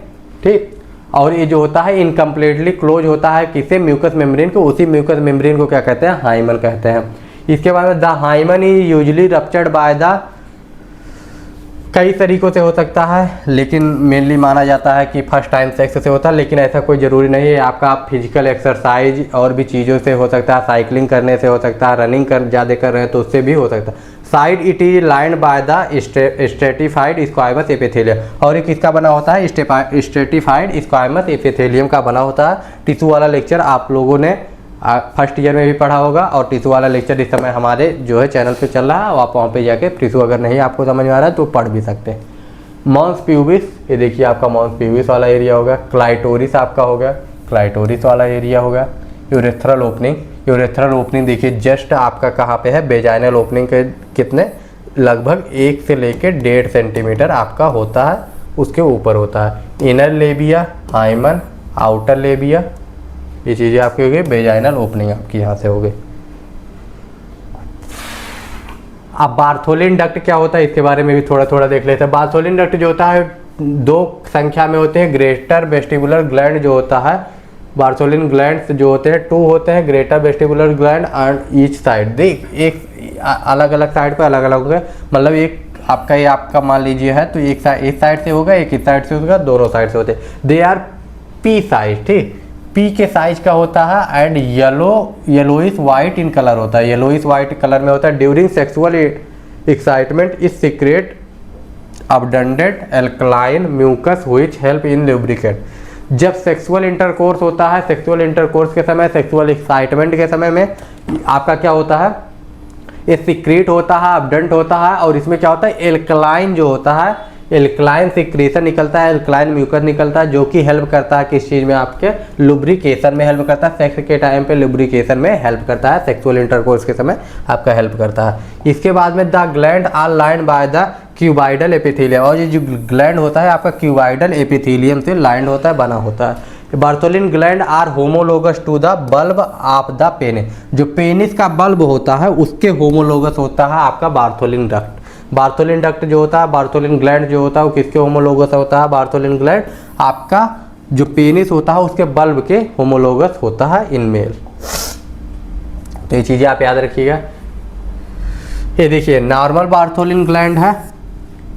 ठीक, और ये जो होता है इनकम्प्लीटली क्लोज होता है किसे, म्यूकस मेम्ब्रेन को। उसी म्यूकस मेम्ब्रेन को क्या कहते हैं, हाइमन कहते हैं। इसके बाद the hymen is usually ruptured by the, कई तरीकों से हो सकता है लेकिन मेनली माना जाता है कि फर्स्ट टाइम सेक्स से होता है, लेकिन ऐसा कोई ज़रूरी नहीं है। आपका फिजिकल एक्सरसाइज और भी चीज़ों से हो सकता है, साइकिलिंग करने से हो सकता है, रनिंग ज़्यादा कर रहे हैं तो उससे भी हो सकता है। Side it is lined by the stratified स्क्वाइमस epithelium, और ये किसका बना होता है, स्ट्रेटिफाइड स्क्वाइमस एपिथेलियम का बना होता है। टिश्यू वाला लेक्चर आप लोगों ने फर्स्ट ईयर में भी पढ़ा होगा, और टिश्यू वाला लेक्चर इस समय हमारे जो है चैनल पे चल रहा है, आप वहाँ पे जाके टिश्यू अगर नहीं आपको समझ में आ रहा है तो पढ़ भी सकते हैं। मॉन्स प्यूबिस, ये देखिए आपका मॉन्स प्यूबिस वाला एरिया होगा। क्लाइटोरिस आपका हो गया, क्लाइटोरिस वाला एरिया होगा। यूरेथ्रल ओपनिंग देखिए जस्ट आपका कहाँ पे है, वेजाइनल ओपनिंग के कितने, लगभग 1 से लेकर 1.5 सेंटीमीटर आपका होता है, उसके ऊपर होता है। Inner labia, hymen, outer labia, ये चीज़ें आपकी हो गई। वेजाइनल ओपनिंग आपकी यहाँ से हो गई। अब बार्थोलिन डक्ट क्या होता है, इसके बारे में भी थोड़ा थोड़ा देख लेते हैं। बार्थोलिन डक्ट जो होता है 2 संख्या में होते हैं। ग्रेटर वेस्टिबुलर ग्लैंड जो होता है, बार्थोलिन ग्लैंड्स जो होते हैं 2 होते हैं, greater vestibular gland and each side, देख एक अलग अलग साइड पे अलग अलग होगा, मतलब एक आपका ये आपका मान लीजिए है तो एक साइड से होगा, एक इस साइड से होगा, दोनों साइड से होते हैं। दे आर पी साइज, ठीक, पी के साइज का होता है and yellowish white in colour होता है, येलोइश वाइट कलर में होता है। During sexual excitement is secret abundant alkaline mucus which help in lubricate. जब सेक्सुअल इंटरकोर्स होता है, सेक्सुअल इंटरकोर्स के समय, सेक्सुअल एक्साइटमेंट के समय में आपका क्या होता है, ये सीक्रेट होता है, अबंडेंट होता है, और इसमें क्या होता है, एल्कलाइन जो होता है, एल्कलाइन सिक्रेशन निकलता है, एल्कलाइन म्यूकस निकलता है, जो कि हेल्प करता है किस चीज़ में, आपके लुब्रिकेशन में हेल्प करता है। सेक्स के टाइम पे लुब्रिकेशन में हेल्प करता है, सेक्सुअल इंटरकोर्स के समय आपका हेल्प करता है। इसके बाद में the gland are lined by the cuboidal epithelium, और ये जो ग्लैंड होता है आपका क्यूबाइडल एपिथेलियम से लाइंड होता है, बना होता है। Bartholin gland are homologous to the bulb of the penis, जो पेनिस का बल्ब होता है उसके होमोलोगस होता है आपका बार्थोलिन डक्ट। बार्थोलिन डक्ट जो होता है, बार्थोलिन ग्लैंड जो होता है वो किसके होमोलोगस होता है, बार्थोलिन ग्लैंड आपका जो पेनिस होता है उसके बल्ब के होमोलोगस होता है इन मेल। तो ये चीज़ें आप याद रखिएगा। ये देखिए नॉर्मल बार्थोलिन ग्लैंड है,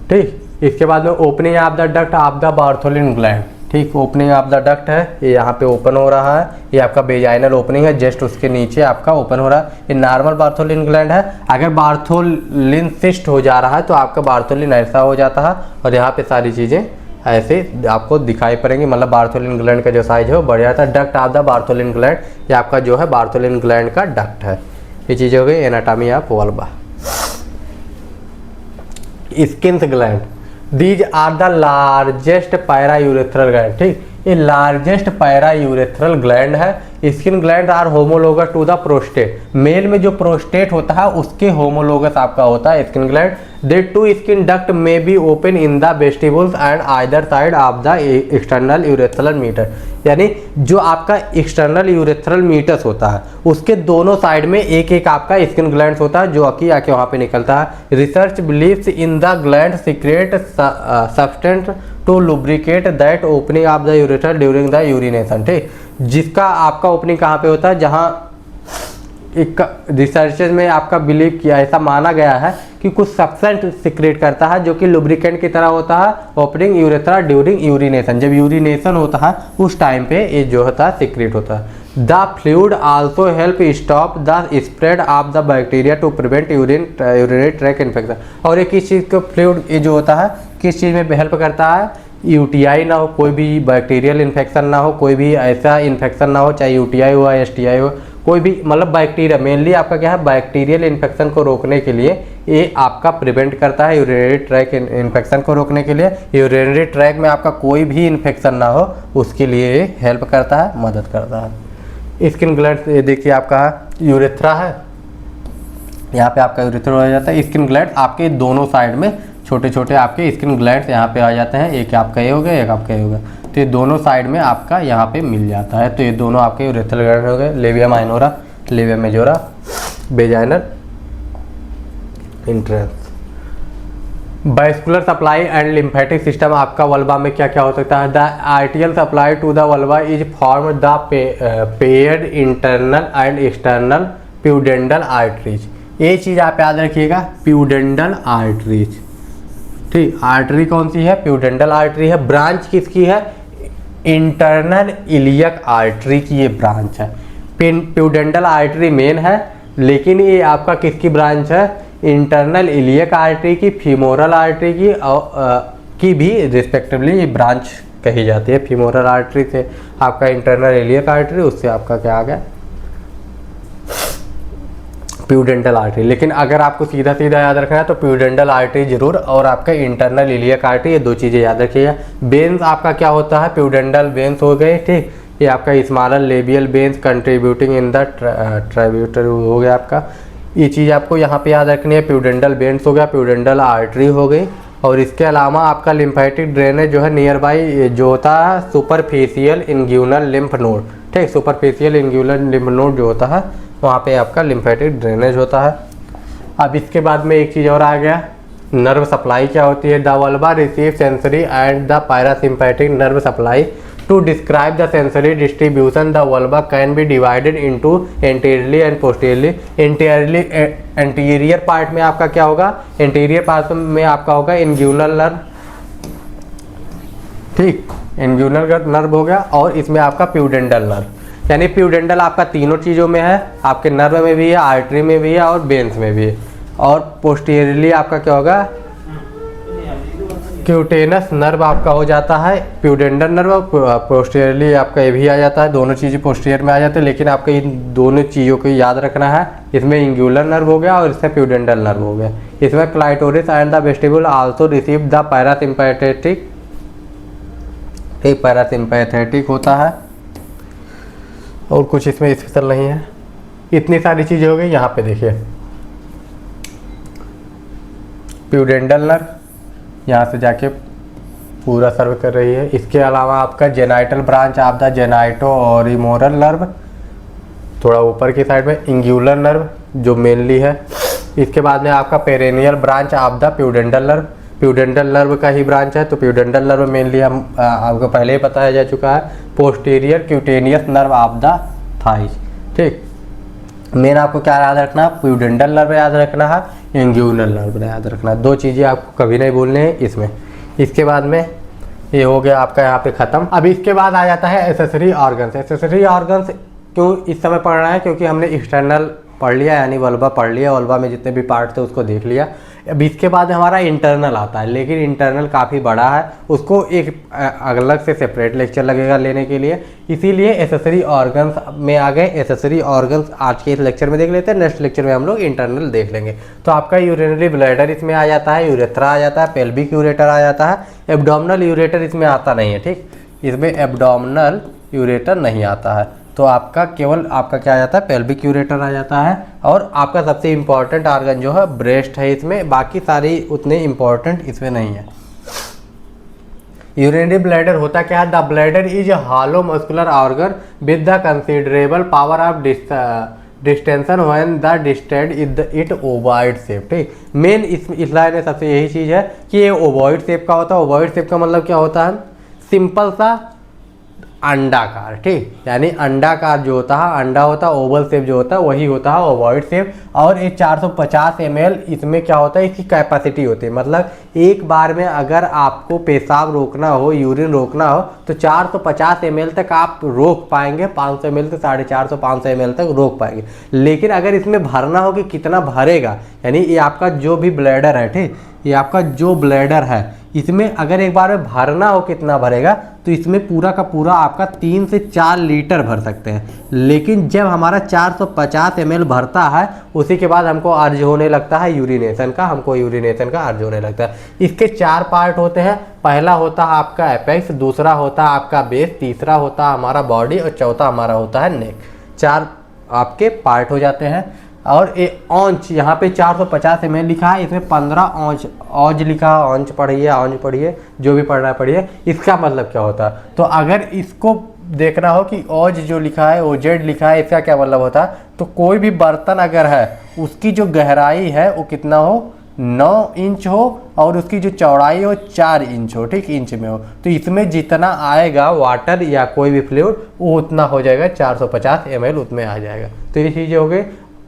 ठीक। इसके बाद में opening of the duct of the Bartholin gland, ठीक। ओपनिंग ऑफ द डक्ट है, ये यहाँ पे ओपन हो रहा है, ये आपका वेजाइनल ओपनिंग है, जस्ट उसके नीचे आपका ओपन हो रहा है, ये नॉर्मल बार्थोलिन ग्लैंड है। अगर बार्थोलिन सिस्ट हो जा रहा है तो आपका बार्थोलिन ऐसा हो जाता है और यहाँ पे सारी चीज़ें ऐसे आपको दिखाई पड़ेंगी, मतलब बार्थोलिन ग्लैंड का जो साइज है वो बढ़ जाता है। Duct of the Bartholin gland, ये आपका जो है बार्थोलिन ग्लैंड का डक्ट है। ये चीज़ हो गई anatomy of vulva. Skene's gland, these are the largest paraurethral gland, ठीक। ये लार्जेस्ट पैरायूरेथ्रल ग्लैंड है। Skin gland are homologous to the prostate, male में जो प्रोस्टेट होता है उसके होमोलोगस आपका होता है skin gland. They two skin duct may be open in the vestibules and either side of the external urethral metre, यानी जो आपका एक्सटर्नल यूरेथ्रल मीटस होता है उसके दोनों साइड में एक एक आपका स्किन ग्लैंड होता है जो कि आके वहाँ पे निकलता है। Research believes in the gland secrete substance to lubricate that opening of the urethra during the urination, ठीक। जिसका आपका ओपनिंग कहाँ पे होता है, जहाँ एक रिसर्चेज में आपका बिलीव किया, ऐसा माना गया है कि कुछ सब्सटेंस सिक्रेट करता है जो कि लुब्रिकेंट की तरह होता है ओपनिंग यूरेथ्रा ड्यूरिंग यूरिनेशन, जब यूरिनेशन होता है उस टाइम पे ये जो होता है सिक्रेट होता है। The fluid also help stop the spread of the bacteria to prevent urinary tract infection. और ये किस चीज़ को फ्लूइड ये जो होता है किस चीज़ में हेल्प करता है, यूटीआई ना हो, कोई भी बैक्टीरियल इन्फेक्शन ना हो, कोई भी ऐसा इन्फेक्शन ना हो, चाहे यूटीआई हुआ एसटीआई हो, कोई भी मतलब बैक्टीरिया, मेनली आपका क्या है बैक्टीरियल इन्फेक्शन को रोकने के लिए ये आपका प्रिवेंट करता है। यूरिनरी ट्रैक इन्फेक्शन को रोकने के लिए, यूरिनरी ट्रैक में आपका कोई भी इन्फेक्शन ना हो उसके लिए ये हेल्प करता है, मदद करता है। स्किन ग्लैंड ये देखिए आपका यूरेथ्रा है, यहाँ पे आपका यूरेथ्रा हो जाता है। स्किन ग्लैंड आपके दोनों साइड में छोटे छोटे आपके स्किन ग्लैंड्स यहाँ पे आ जाते हैं, एक आपका ये हो गया एक आपका ये हो गया, तो ये दोनों साइड में आपका यहाँ पे मिल जाता है। तो ये दोनों आपके यूरेथ्रल ग्लैंड हो गए, labia minora, labia majora, vaginal entrance. Vascular supply and lymphatic system आपका वल्वा में क्या क्या हो सकता है। The arterial supply to the vulva is form the paired internal and external pudendal arteries. ये चीज़ आप याद रखिएगा, प्यूडेंडल आर्टरीज, ठीक। आर्टरी कौन सी है, प्यूडेंडल आर्टरी है। ब्रांच किसकी है, इंटरनल इलियक आर्टरी की ये ब्रांच है। प्यूडेंडल आर्टरी मेन है, लेकिन ये आपका किसकी ब्रांच है, इंटरनल इलियक आर्टरी की, फीमोरल आर्टरी की की भी रिस्पेक्टिवली ये ब्रांच कही जाती है। फीमोरल आर्टरी से आपका इंटरनल इलियक आर्टरी, उससे आपका क्या आ गया प्यूडेंटल आर्टरी। लेकिन अगर आपको सीधा सीधा याद रखना है तो प्यूडेंटल आर्टरी जरूर, और आपका इंटरनल इलियक आर्टरी, ये दो चीज़ें याद रखिएगा। बेन्स आपका क्या होता है, प्यूडेंडल बेन्स हो गए, ठीक। ये आपका स्मॉलर लेबियल बेन्स कंट्रीब्यूटिंग इन द ट्राइब्यूटर हो गया आपका। ये चीज़ आपको यहाँ पे याद रखनी है, प्यूडेंडल बेन्स हो गया, प्यूडेंडल आर्टरी हो गई। और इसके अलावा आपका लिम्फेटिक ड्रेनेज जो है नियर बाई जो होता है सुपरफिशियल इंग्यूनल लिम्फ नोड, ठीक। सुपरफिशियल इंग्यूनल लिम्फ नोड जो होता है वहाँ पे आपका लिम्फेटिक ड्रेनेज होता है। अब इसके बाद में एक चीज़ और आ गया, नर्व सप्लाई क्या होती है। The vulva receive sensory and the parasympathetic nerve supply. To describe the sensory distribution the vulva can be divided into anteriorly and posteriorly. Anterior part में आपका क्या होगा, एंटीरियर पार्ट में आपका होगा इंग्यूनल नर्व, ठीक। इंग्यूनल नर्व हो गया, और इसमें आपका प्यूडेंडल नर्व, यानी प्यूडेंडल आपका तीनों चीज़ों में है, आपके नर्व में भी है, आर्टरी में भी है और बेन्स में भी है। और पोस्टीरियरली आपका क्या होगा, क्यूटेनस नर्व आपका हो जाता है, प्यूडेंडल नर्व। पोस्टीरियरली आपका ये भी आ जाता है, दोनों चीज़ें पोस्टीरियर में आ जाते हैं। लेकिन आपको इन दोनों चीज़ों को याद रखना है, इसमें इंग्यूलर नर्व हो गया और इसमें प्यूडेंडल नर्व हो गया। इसमें clitoris and the vestibule also receive the parasympathetic, ठीक, पैरासिम्पैथेटिक होता है। और कुछ इसमें स्पेशल नहीं है, इतनी सारी चीज़ें हो गई। यहाँ पे देखिए प्यूडेंडल नर्व यहाँ से जाके पूरा सर्व कर रही है। इसके अलावा आपका genital branch of the genito और इमोरल नर्व, थोड़ा ऊपर की साइड में इंग्यूलर नर्व जो मेनली है। इसके बाद में आपका perineal branch of the pudendal nerve, pudendal nerve का ही ब्रांच है, तो प्यूडेंडल नर्व मेनली हम आपको पहले ही बताया जा चुका है। Posterior cutaneous nerve of the thighs, ठीक। मेन आपको क्या याद रखना है, प्यूडेंटल नर्व याद रखना है, इंग्यूनल नर्व याद रखना है। 2 चीज़ें आपको कभी नहीं भूलने हैं इसमें। इसके बाद में ये हो गया आपका यहाँ पे ख़त्म। अब इसके बाद आ जाता है एसेसरी ऑर्गन्स। एसेसरी ऑर्गन्स क्यों इस समय पढ़ना है, क्योंकि हमने एक्सटर्नल पढ़ लिया, यानी वल्वा पढ़ लिया, वल्वा में जितने भी पार्ट थे उसको देख लिया। अब इसके बाद हमारा इंटरनल आता है, लेकिन इंटरनल काफ़ी बड़ा है, उसको एक अलग से सेपरेट लेक्चर लगेगा लेने के लिए, इसीलिए एसेसरी ऑर्गन्स में आ गए। एसेसरी ऑर्गन्स आज के इस लेक्चर में देख लेते हैं, नेक्स्ट लेक्चर में हम लोग इंटरनल देख लेंगे। तो आपका यूरिनरी ब्लैडर इसमें आ जाता है, यूरेथ्रा आ जाता है, पेल्विक यूरेटर आ जाता है, एब्डोमिनल यूरेटर इसमें आता नहीं है, ठीक, इसमें एब्डोमिनल यूरेटर नहीं आता है। तो आपका केवल आपका क्या आ जाता है, पेल्विक यूरेटर आ जाता है। और आपका सबसे इम्पॉर्टेंट ऑर्गन जो है ब्रेस्ट है इसमें, बाकी सारी उतने इम्पॉर्टेंट इसमें नहीं है। यूरिनरी ब्लैडर होता क्या है, the bladder is hollow muscular organ with the considerable power of distension when the distend it ovoid shape, ठीक। मेन इस लाइन में सबसे यही चीज़ है कि ये ओवॉइड शेप का होता है। ओवॉइड शेप का मतलब क्या होता है, सिंपल सा अंडाकार, ठीक, यानी अंडाकार जो होता है, अंडा होता है, ओवल शेप जो होता है वही होता है ओवॉइड शेप। और ये 450 ml इसमें क्या होता है, इसकी कैपेसिटी होती है, मतलब एक बार में अगर आपको पेशाब रोकना हो, यूरिन रोकना हो, तो 450 ml तक आप रोक पाएंगे, 500 ml से 450 500 ml तक रोक पाएंगे। लेकिन अगर इसमें भरना हो कि कितना भरेगा, यानी ये आपका जो भी ब्लैडर है, ठीक, ये आपका जो ब्लैडर है, इसमें अगर एक बार में भरना हो कितना भरेगा, तो इसमें पूरा का पूरा आपका 3 से 4 लीटर भर सकते हैं। लेकिन जब हमारा 450 ml भरता है, उसी के बाद हमको अर्ज होने लगता है यूरिनेशन का, हमको यूरिनेशन का अर्ज होने लगता है। इसके 4 पार्ट होते हैं। पहला होता है आपका एपेक्स, दूसरा होता है आपका बेस, तीसरा होता है हमारा बॉडी और चौथा हमारा होता है नेक। 4 आपके पार्ट हो जाते हैं। और ये औंच यहाँ पे 450 ml लिखा है, इसमें 15 औंच, औज लिखा है, औंच पढ़िए, औंच पढ़िए, जो भी पढ़ना है पढ़िए। इसका मतलब क्या होता है, तो अगर इसको देखना हो कि औज जो लिखा है, ओजेड लिखा है, इसका क्या मतलब होता है, तो कोई भी बर्तन अगर है उसकी जो गहराई है वो कितना हो, 9 इंच हो, और उसकी जो चौड़ाई हो 4 इंच हो, ठीक, इंच में हो, तो इसमें जितना आएगा वाटर या कोई भी फ्लूइड वो उतना हो जाएगा, 450 ml उसमें आ जाएगा। तो ये चीज़ें हो गई।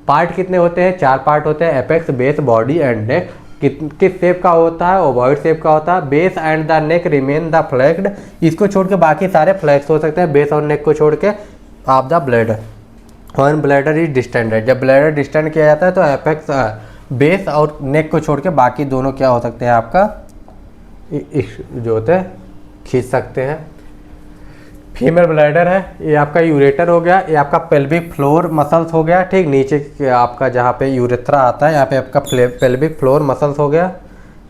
पार्ट कितने होते हैं, 4 पार्ट होते हैं, apex, base, body and neck. किस शेप का होता है, ओवॉइड शेप का होता है। Base and the neck remain the flaccid, इसको छोड़ के बाकी सारे फ्लैक्स हो सकते हैं, बेस और नेक को छोड़ के of the bladder. One bladder is distended, जब ब्लैडर डिस्टेंड किया जाता है तो एपेक्स, बेस और नेक को छोड़ के बाकी दोनों क्या हो सकते हैं, आपका जो होते हैं खींच सकते हैं। फीमेल ब्लैडर है, ये आपका यूरेटर हो गया, ये आपका पेल्विक फ्लोर मसल्स हो गया, ठीक, नीचे आपका जहाँ पे यूरेथ्रा आता है यहाँ पे आपका पेल्विक फ्लोर मसल्स हो गया।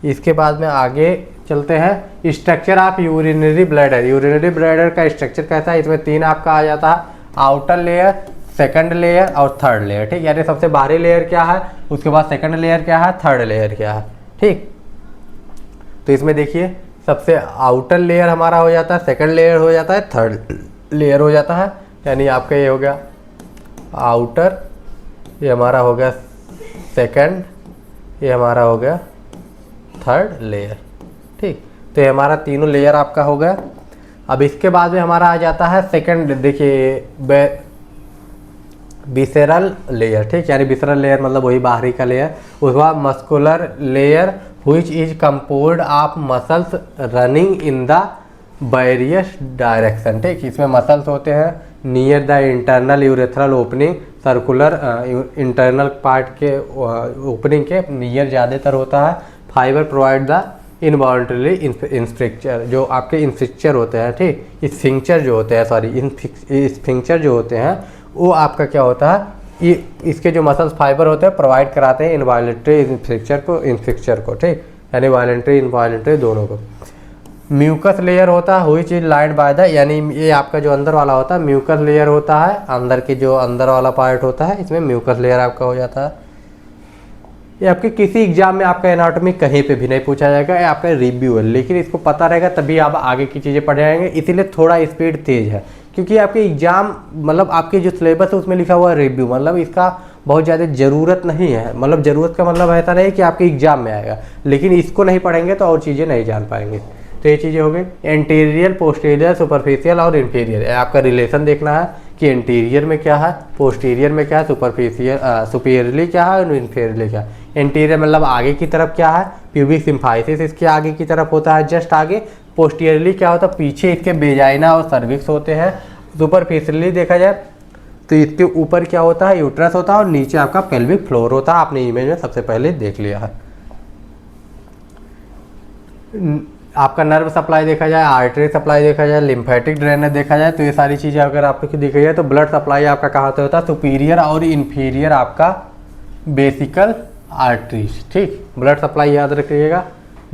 इसके बाद में आगे चलते हैं, structure of urinary bladder. Urinary bladder का स्ट्रक्चर कैसा है, इसमें 3 आपका आ जाता है, आउटर लेयर, सेकंड लेयर और थर्ड लेयर, ठीक, यानी सबसे बाहरी लेयर क्या है, उसके बाद सेकंड लेयर क्या है, थर्ड लेयर क्या है, ठीक। तो इसमें देखिए सबसे आउटर लेयर हमारा हो जाता है, सेकंड लेयर हो जाता है, थर्ड लेयर हो जाता है, यानी आपका ये हो गया आउटर, ये हमारा हो गया सेकंड, ये हमारा हो गया थर्ड लेयर, ठीक। तो ये हमारा तीनों लेयर आपका हो गया। अब इसके बाद में हमारा आ जाता है सेकंड, देखिए विसेरल लेयर, ठीक, यानी विसेरल लेयर मतलब वही बाहरी का लेयर। उसके बाद muscular layer which is composed of muscles running in the various direction, ठीक, इसमें मसल्स होते हैं near the internal urethral opening, circular internal part के ओपनिंग के नियर ज़्यादातर होता है। फाइबर प्रोवाइड द इनवॉल्ट्रली इंस्ट्रक्चर, जो आपके इंस्ट्रक्चर होते हैं, ठीक, स्फिंक्चर जो होते हैं, सॉरी स्फिंक्चर जो होते हैं वो आपका क्या होता है, ये इसके जो मसल्स फाइबर होते हैं प्रोवाइड कराते हैं इनवॉल्ट्री इंस्ट्रक्चर को, ठीक, यानी वॉलंटरी इनवॉलंटरी दोनों को। म्यूकस लेयर होता है which is lined by the, यानी ये आपका जो अंदर वाला होता है म्यूकस लेयर होता है, अंदर की जो अंदर वाला पार्ट होता है इसमें म्यूकस लेयर आपका हो जाता है। ये आपके किसी एग्जाम में आपका एनाटॉमी कहीं पे भी नहीं पूछा जाएगा, ये आपका रिव्यू है, लेकिन इसको पता रहेगा तभी आप आगे की चीज़ें पढ़ जाएंगे, इसीलिए थोड़ा स्पीड तेज है, क्योंकि आपके एग्जाम मतलब आपके जो सिलेबस है उसमें लिखा हुआ है रिव्यू, मतलब इसका बहुत ज़्यादा ज़रूरत नहीं है, मतलब ज़रूरत का मतलब ऐसा नहीं कि आपके एग्जाम में आएगा, लेकिन इसको नहीं पढ़ेंगे तो और चीज़ें नहीं जान पाएंगे। तो ये चीज़ें हो गई एंटीरियर, पोस्टीरियर, सुपरफिशियल और इंफीरियर। आपका रिलेशन देखना है कि इंटीरियर में क्या है, पोस्टीरियर में क्या है, सुपीरियरली क्या है और इन्फीरियरली क्या है। इंटीरियर मतलब आगे की तरफ क्या है, प्यूबिक सिम्फाइसिस इसके आगे की तरफ होता है, जस्ट आगे। पोस्टीरियरली क्या होता है, पीछे इसके बेजाइना और सर्विक्स होते हैं। सुपरफिशियली देखा जाए तो इसके ऊपर क्या होता है, यूट्रस होता है और नीचे आपका पेल्विक फ्लोर होता है। आपने इमेज में सबसे पहले देख लिया है। आपका नर्व सप्लाई देखा जाए, आर्टरी सप्लाई देखा जाए, लिम्फेटिक ड्रेनेज देखा जाए, तो ये सारी चीज़ें अगर आपको देखी जाए तो ब्लड सप्लाई आपका कहाँ से होता है, सुपीरियर और इन्फीरियर आपका बेसिकल आर्टरीज। ठीक, ब्लड सप्लाई याद रखिएगा।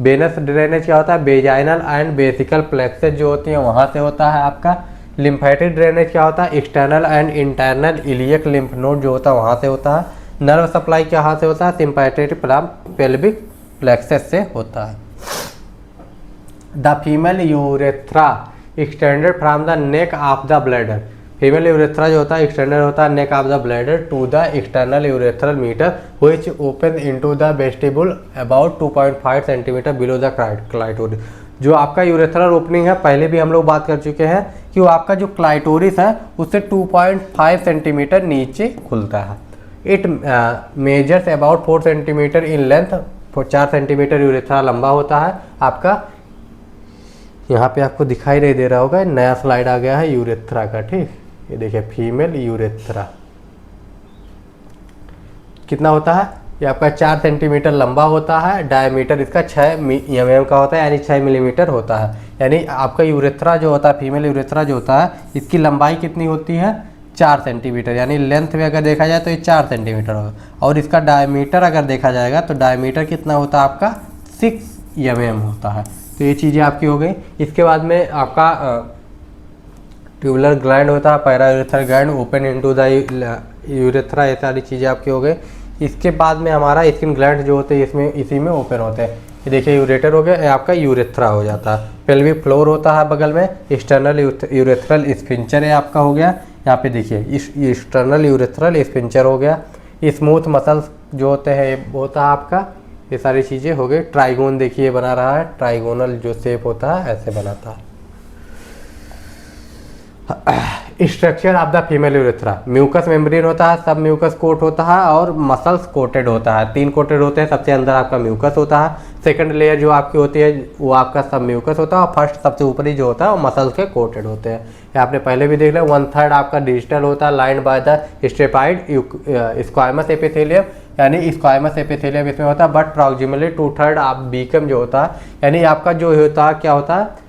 वेनस ड्रेनेज क्या होता है, बेजाइनल एंड बेसिकल प्लेक्सेस जो होती हैं वहाँ से होता है आपका। लिम्फेटिक ड्रेनेज क्या होता है, external and internal iliac lymph node जो होता है वहाँ से होता है। नर्व सप्लाई कहाँ से होता है, सिम्पैथेटिक पेल्विक प्लेक्सेस से होता है। The female urethra extended from the neck of the bladder. Female urethra जो होता है एक्सटेंडेड होता है neck of the bladder to the external urethral meatus which open into the vestibule about 2.5 centimetre below the clitoris. जो आपका यूरेथ्रल ओपनिंग है, पहले भी हम लोग बात कर चुके हैं कि वो आपका जो क्लाइटोरिस है उससे 2.5 सेंटीमीटर नीचे खुलता है। It measures about 4 centimetre in length. 4 centimetre urethra लंबा होता है आपका। यहाँ पे आपको दिखाई नहीं दे रहा होगा, नया स्लाइड आ गया है यूरेथ्रा का। ठीक, ये देखिए फीमेल यूरेथ्रा कितना होता है, ये आपका 4 सेंटीमीटर लंबा होता है। डायमीटर इसका 6 mm का होता है, यानी 6 मिलीमीटर होता है। यानी आपका यूरेथ्रा जो होता है, फीमेल यूरेथ्रा जो होता है, इसकी लंबाई कितनी होती है, 4 सेंटीमीटर। यानी लेंथ में अगर देखा जाए तो ये 4 सेंटीमीटर होगा। और इसका डायमीटर अगर देखा जाएगा तो डायमीटर कितना होता है आपका, 6 mm होता है। तो ये चीज़ें आपकी हो गई। इसके बाद में आपका ट्यूबुलर ग्लैंड होता है, para urethral gland open into the urethra, ये सारी चीज़ें आपकी हो गई। इसके बाद में हमारा स्किन ग्लैंड जो होते हैं इसमें इसी में ओपन होते हैं। ये देखिए यूरेटर हो गया, ये आपका यूरेथ्रा हो जाता है। पेल्विक फ्लोर होता है बगल में, एक्सटर्नल यूरेथ्रल स्फिंक्टर है आपका हो गया। यहाँ पे देखिए इस एक्सटर्नल यूरेथ्रल स्फिंक्टर हो गया। स्मूथ मसल्स जो होते हैं ये होता है आपका। ये सारी चीज़ें हो गई। ट्राइगोन देखिए बना रहा है, ट्राइगोनल जो शेप होता है ऐसे बनाता है। Structure of the female urethra, mucous membrane होता है, सब म्यूकस कोट होता है और मसल्स कोटेड होता है। 3 कोटेड होते हैं, सबसे अंदर आपका म्यूकस होता है। सेकंड लेयर जो आपकी होती है वो आपका सब म्यूकस होता है और फर्स्ट सबसे ऊपरी जो होता है वो मसल्स के कोटेड होते हैं। ये आपने पहले भी देख लिया। 1/3 आपका डिजिटल होता है, lined by the stratified squamous epithelium, यानी स्क्वायमस एपिथेलियम इसमें होता है। बट प्रॉक्सिमली 2/3 आप बीकम जो होता है, यानी आपका जो होता है क्या होता है,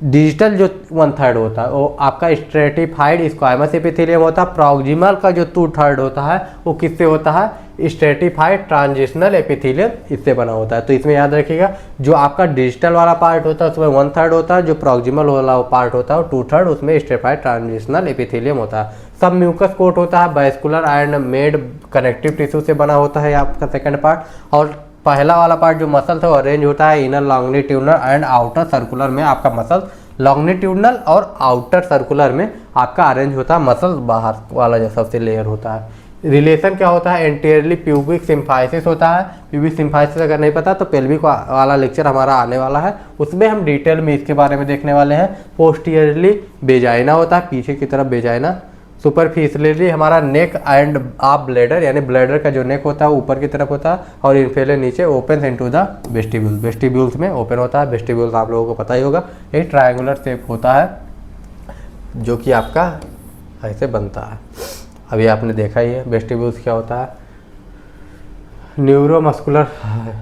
डिजिटल जो 1/3 होता है वो आपका स्ट्रेटिफाइड स्क्वायमस एपिथेलियम होता है। प्रॉक्सिमल का जो 2/3 होता है वो किससे होता है, स्ट्रेटिफाइड ट्रांजिशनल एपिथेलियम इससे बना होता है। तो इसमें याद रखिएगा जो आपका डिजिटल वाला पार्ट होता है उसमें 1/3 होता है, जो प्रॉक्सिमल वाला पार्ट होता है 2/3 उसमें स्ट्रेटिफाइड ट्रांजिशनल एपिथेलियम होता है। सब म्यूकस कोट होता है, vascular and made connective tissue से बना होता है आपका सेकंड पार्ट। और पहला वाला पार्ट जो मसल था वो अरेंज होता है inner longitudinal and outer circular में। आपका मसल लॉन्गिट्यूडनल और आउटर सर्कुलर में आपका अरेंज होता है, मसल बाहर वाला जो सबसे लेयर होता है। रिलेशन क्या होता है, एंटीरियरली प्यूबिक सिम्फाइसिस होता है। प्यूबिक सिम्फाइसिस अगर नहीं पता तो पेल्विक वाला लेक्चर हमारा आने वाला है, उसमें हम डिटेल में इसके बारे में देखने वाले हैं। पोस्टीरियरली बेजाइना होता है, पीछे की तरफ बेजाइना। सुपरफिशियली हमारा नेक एंड आप ब्लैडर, यानी ब्लैडर का जो नेक होता है ऊपर की तरफ होता है और इनफेरियर नीचे open into the vestibule, vestibules में ओपन होता है। वेस्टिब्यूल्स आप लोगों को पता ही होगा, एक ट्रायंगुलर शेप होता है जो कि आपका ऐसे बनता है। अभी आपने देखा ही है वेस्टिब्यूल्स क्या होता है।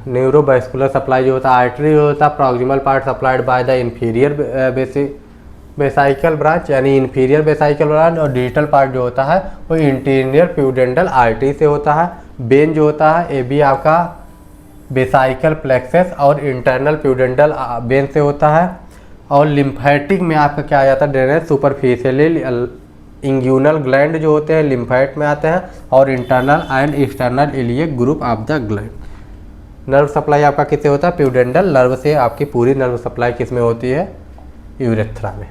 न्यूरोवास्कुलर सप्लाई जो होता है, आर्टरी होता है, proximal part supplied by the inferior vesical branch, यानी इन्फीरियर बेसाइकल ब्रांच। और डिजिटल पार्ट जो होता है वो इंटीरियर प्यूडेंटल आर्टरी से होता है। बेन जो होता है ये भी आपका बेसाइकल प्लेक्सस और इंटरनल प्यूडेंटल बेन से होता है। और लिम्फेटिक में आपका क्या आ जाता है, ड्रेनेज सुपरफिशियली इंग्यूनल ग्लैंड जो होते हैं लिम्फेट में आते हैं और internal and external iliac group of the gland. Nerve supply आपका किससे होता है, प्यूडेंटल नर्व से आपकी पूरी नर्व सप्लाई किस में होती है, यूरेथ्रा में।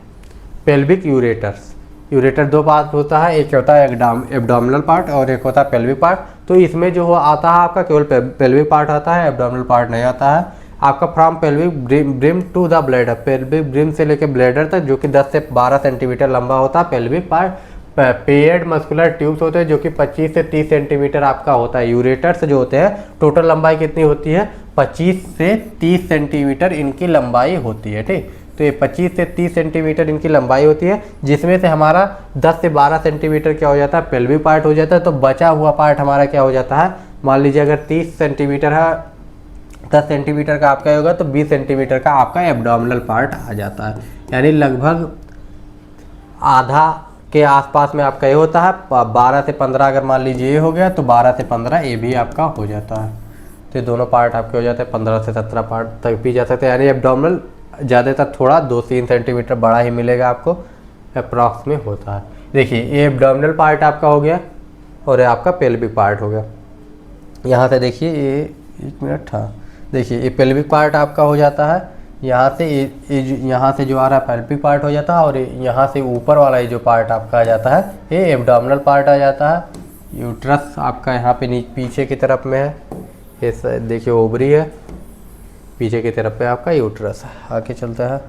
पेल्विक यूरेटर्स, यूरेटर 2 पार्ट होता है, एक होता है एब्डोमिनल पार्ट और एक होता है पेल्विक पार्ट। तो इसमें जो आता है आपका केवल पेल्विक पार्ट आता है, एब्डोमिनल पार्ट नहीं आता है आपका। From pelvic brim to the bladder, pelvic brim से लेकर ब्लैडर तक जो कि 10 से 12 सेंटीमीटर लंबा होता है pelvic part. Paired muscular tubes होते हैं जो कि 25 से 30 सेंटीमीटर आपका होता है। यूरेटर्स जो होते हैं टोटल लंबाई कितनी होती है, 25 से 30 सेंटीमीटर इनकी लंबाई होती है। ठीक, तो ये 25 से 30 सेंटीमीटर इनकी लंबाई होती है, जिसमें से हमारा 10 से 12 सेंटीमीटर क्या हो जाता है, पेल्विक पार्ट हो जाता है। तो बचा हुआ पार्ट हमारा क्या हो जाता है, मान लीजिए अगर 30 सेंटीमीटर है, 10 सेंटीमीटर का आपका होगा तो 20 सेंटीमीटर का आपका एब्डोमिनल पार्ट आ जाता है। यानी लगभग आधा के आसपास में आपका ये होता है। 12 से 15 अगर मान लीजिए ये हो गया तो 12 से 15 ये भी आपका हो जाता है। तो ये दोनों पार्ट आपके हो जाते हैं, 15 से 17 पार्ट तक भी जा सकते हैं। यानी एब्डोमिनल ज़्यादातर थोड़ा 2-3 सेंटीमीटर बड़ा ही मिलेगा आपको, अप्रॉक्स में होता है। देखिए ये एब्डोमिनल पार्ट आपका हो गया और ये आपका पेल्विक पार्ट हो गया। यहाँ से देखिए ये 1 मिनट, हाँ देखिए ये पेल्विक पार्ट आपका हो जाता है। यहाँ से यहाँ से जो आ रहा है पेल्विक पार्ट हो जाता है, और यहाँ से ऊपर वाला ये जो पार्ट आपका आ जाता है ये एब्डोमिनल पार्ट आ जाता है। यूट्रस आपका यहाँ पे पीछे की तरफ में है, ये देखिए ओवरी है, पीछे की तरफ पे आपका यूट्रस है। आगे चलता है,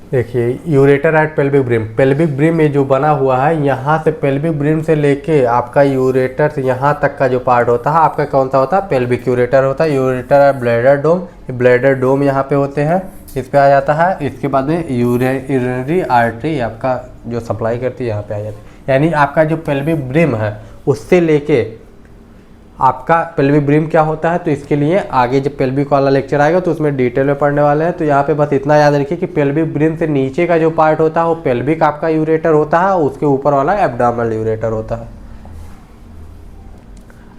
देखिए ureter at pelvic brim. Pelvic brim में जो बना हुआ है, यहाँ से पेल्विक ब्रिम से लेके आपका यूरेटर से यहाँ तक का जो पार्ट होता है आपका कौन सा होता है, पेल्विक यूरेटर होता है। यूरेटर है ब्लैडर डोम, ब्लैडर डोम यहाँ पे होते हैं, इस पे आ जाता है। इसके बाद में यूरिनरी आर्टरी आपका जो सप्लाई करती है यहाँ पे आ जाती है। यानी आपका जो पेल्विक ब्रिम है उससे लेके आपका पेल्विक ब्रिम क्या होता है, तो इसके लिए आगे जब पेल्विक वाला लेक्चर आएगा तो उसमें डिटेल में पढ़ने वाले हैं। तो यहाँ पे बस इतना याद रखिए कि पेल्विक ब्रिम से नीचे का जो पार्ट होता है वो पेल्विक आपका यूरेटर होता है, उसके ऊपर वाला एब्डोमिनल यूरेटर होता है।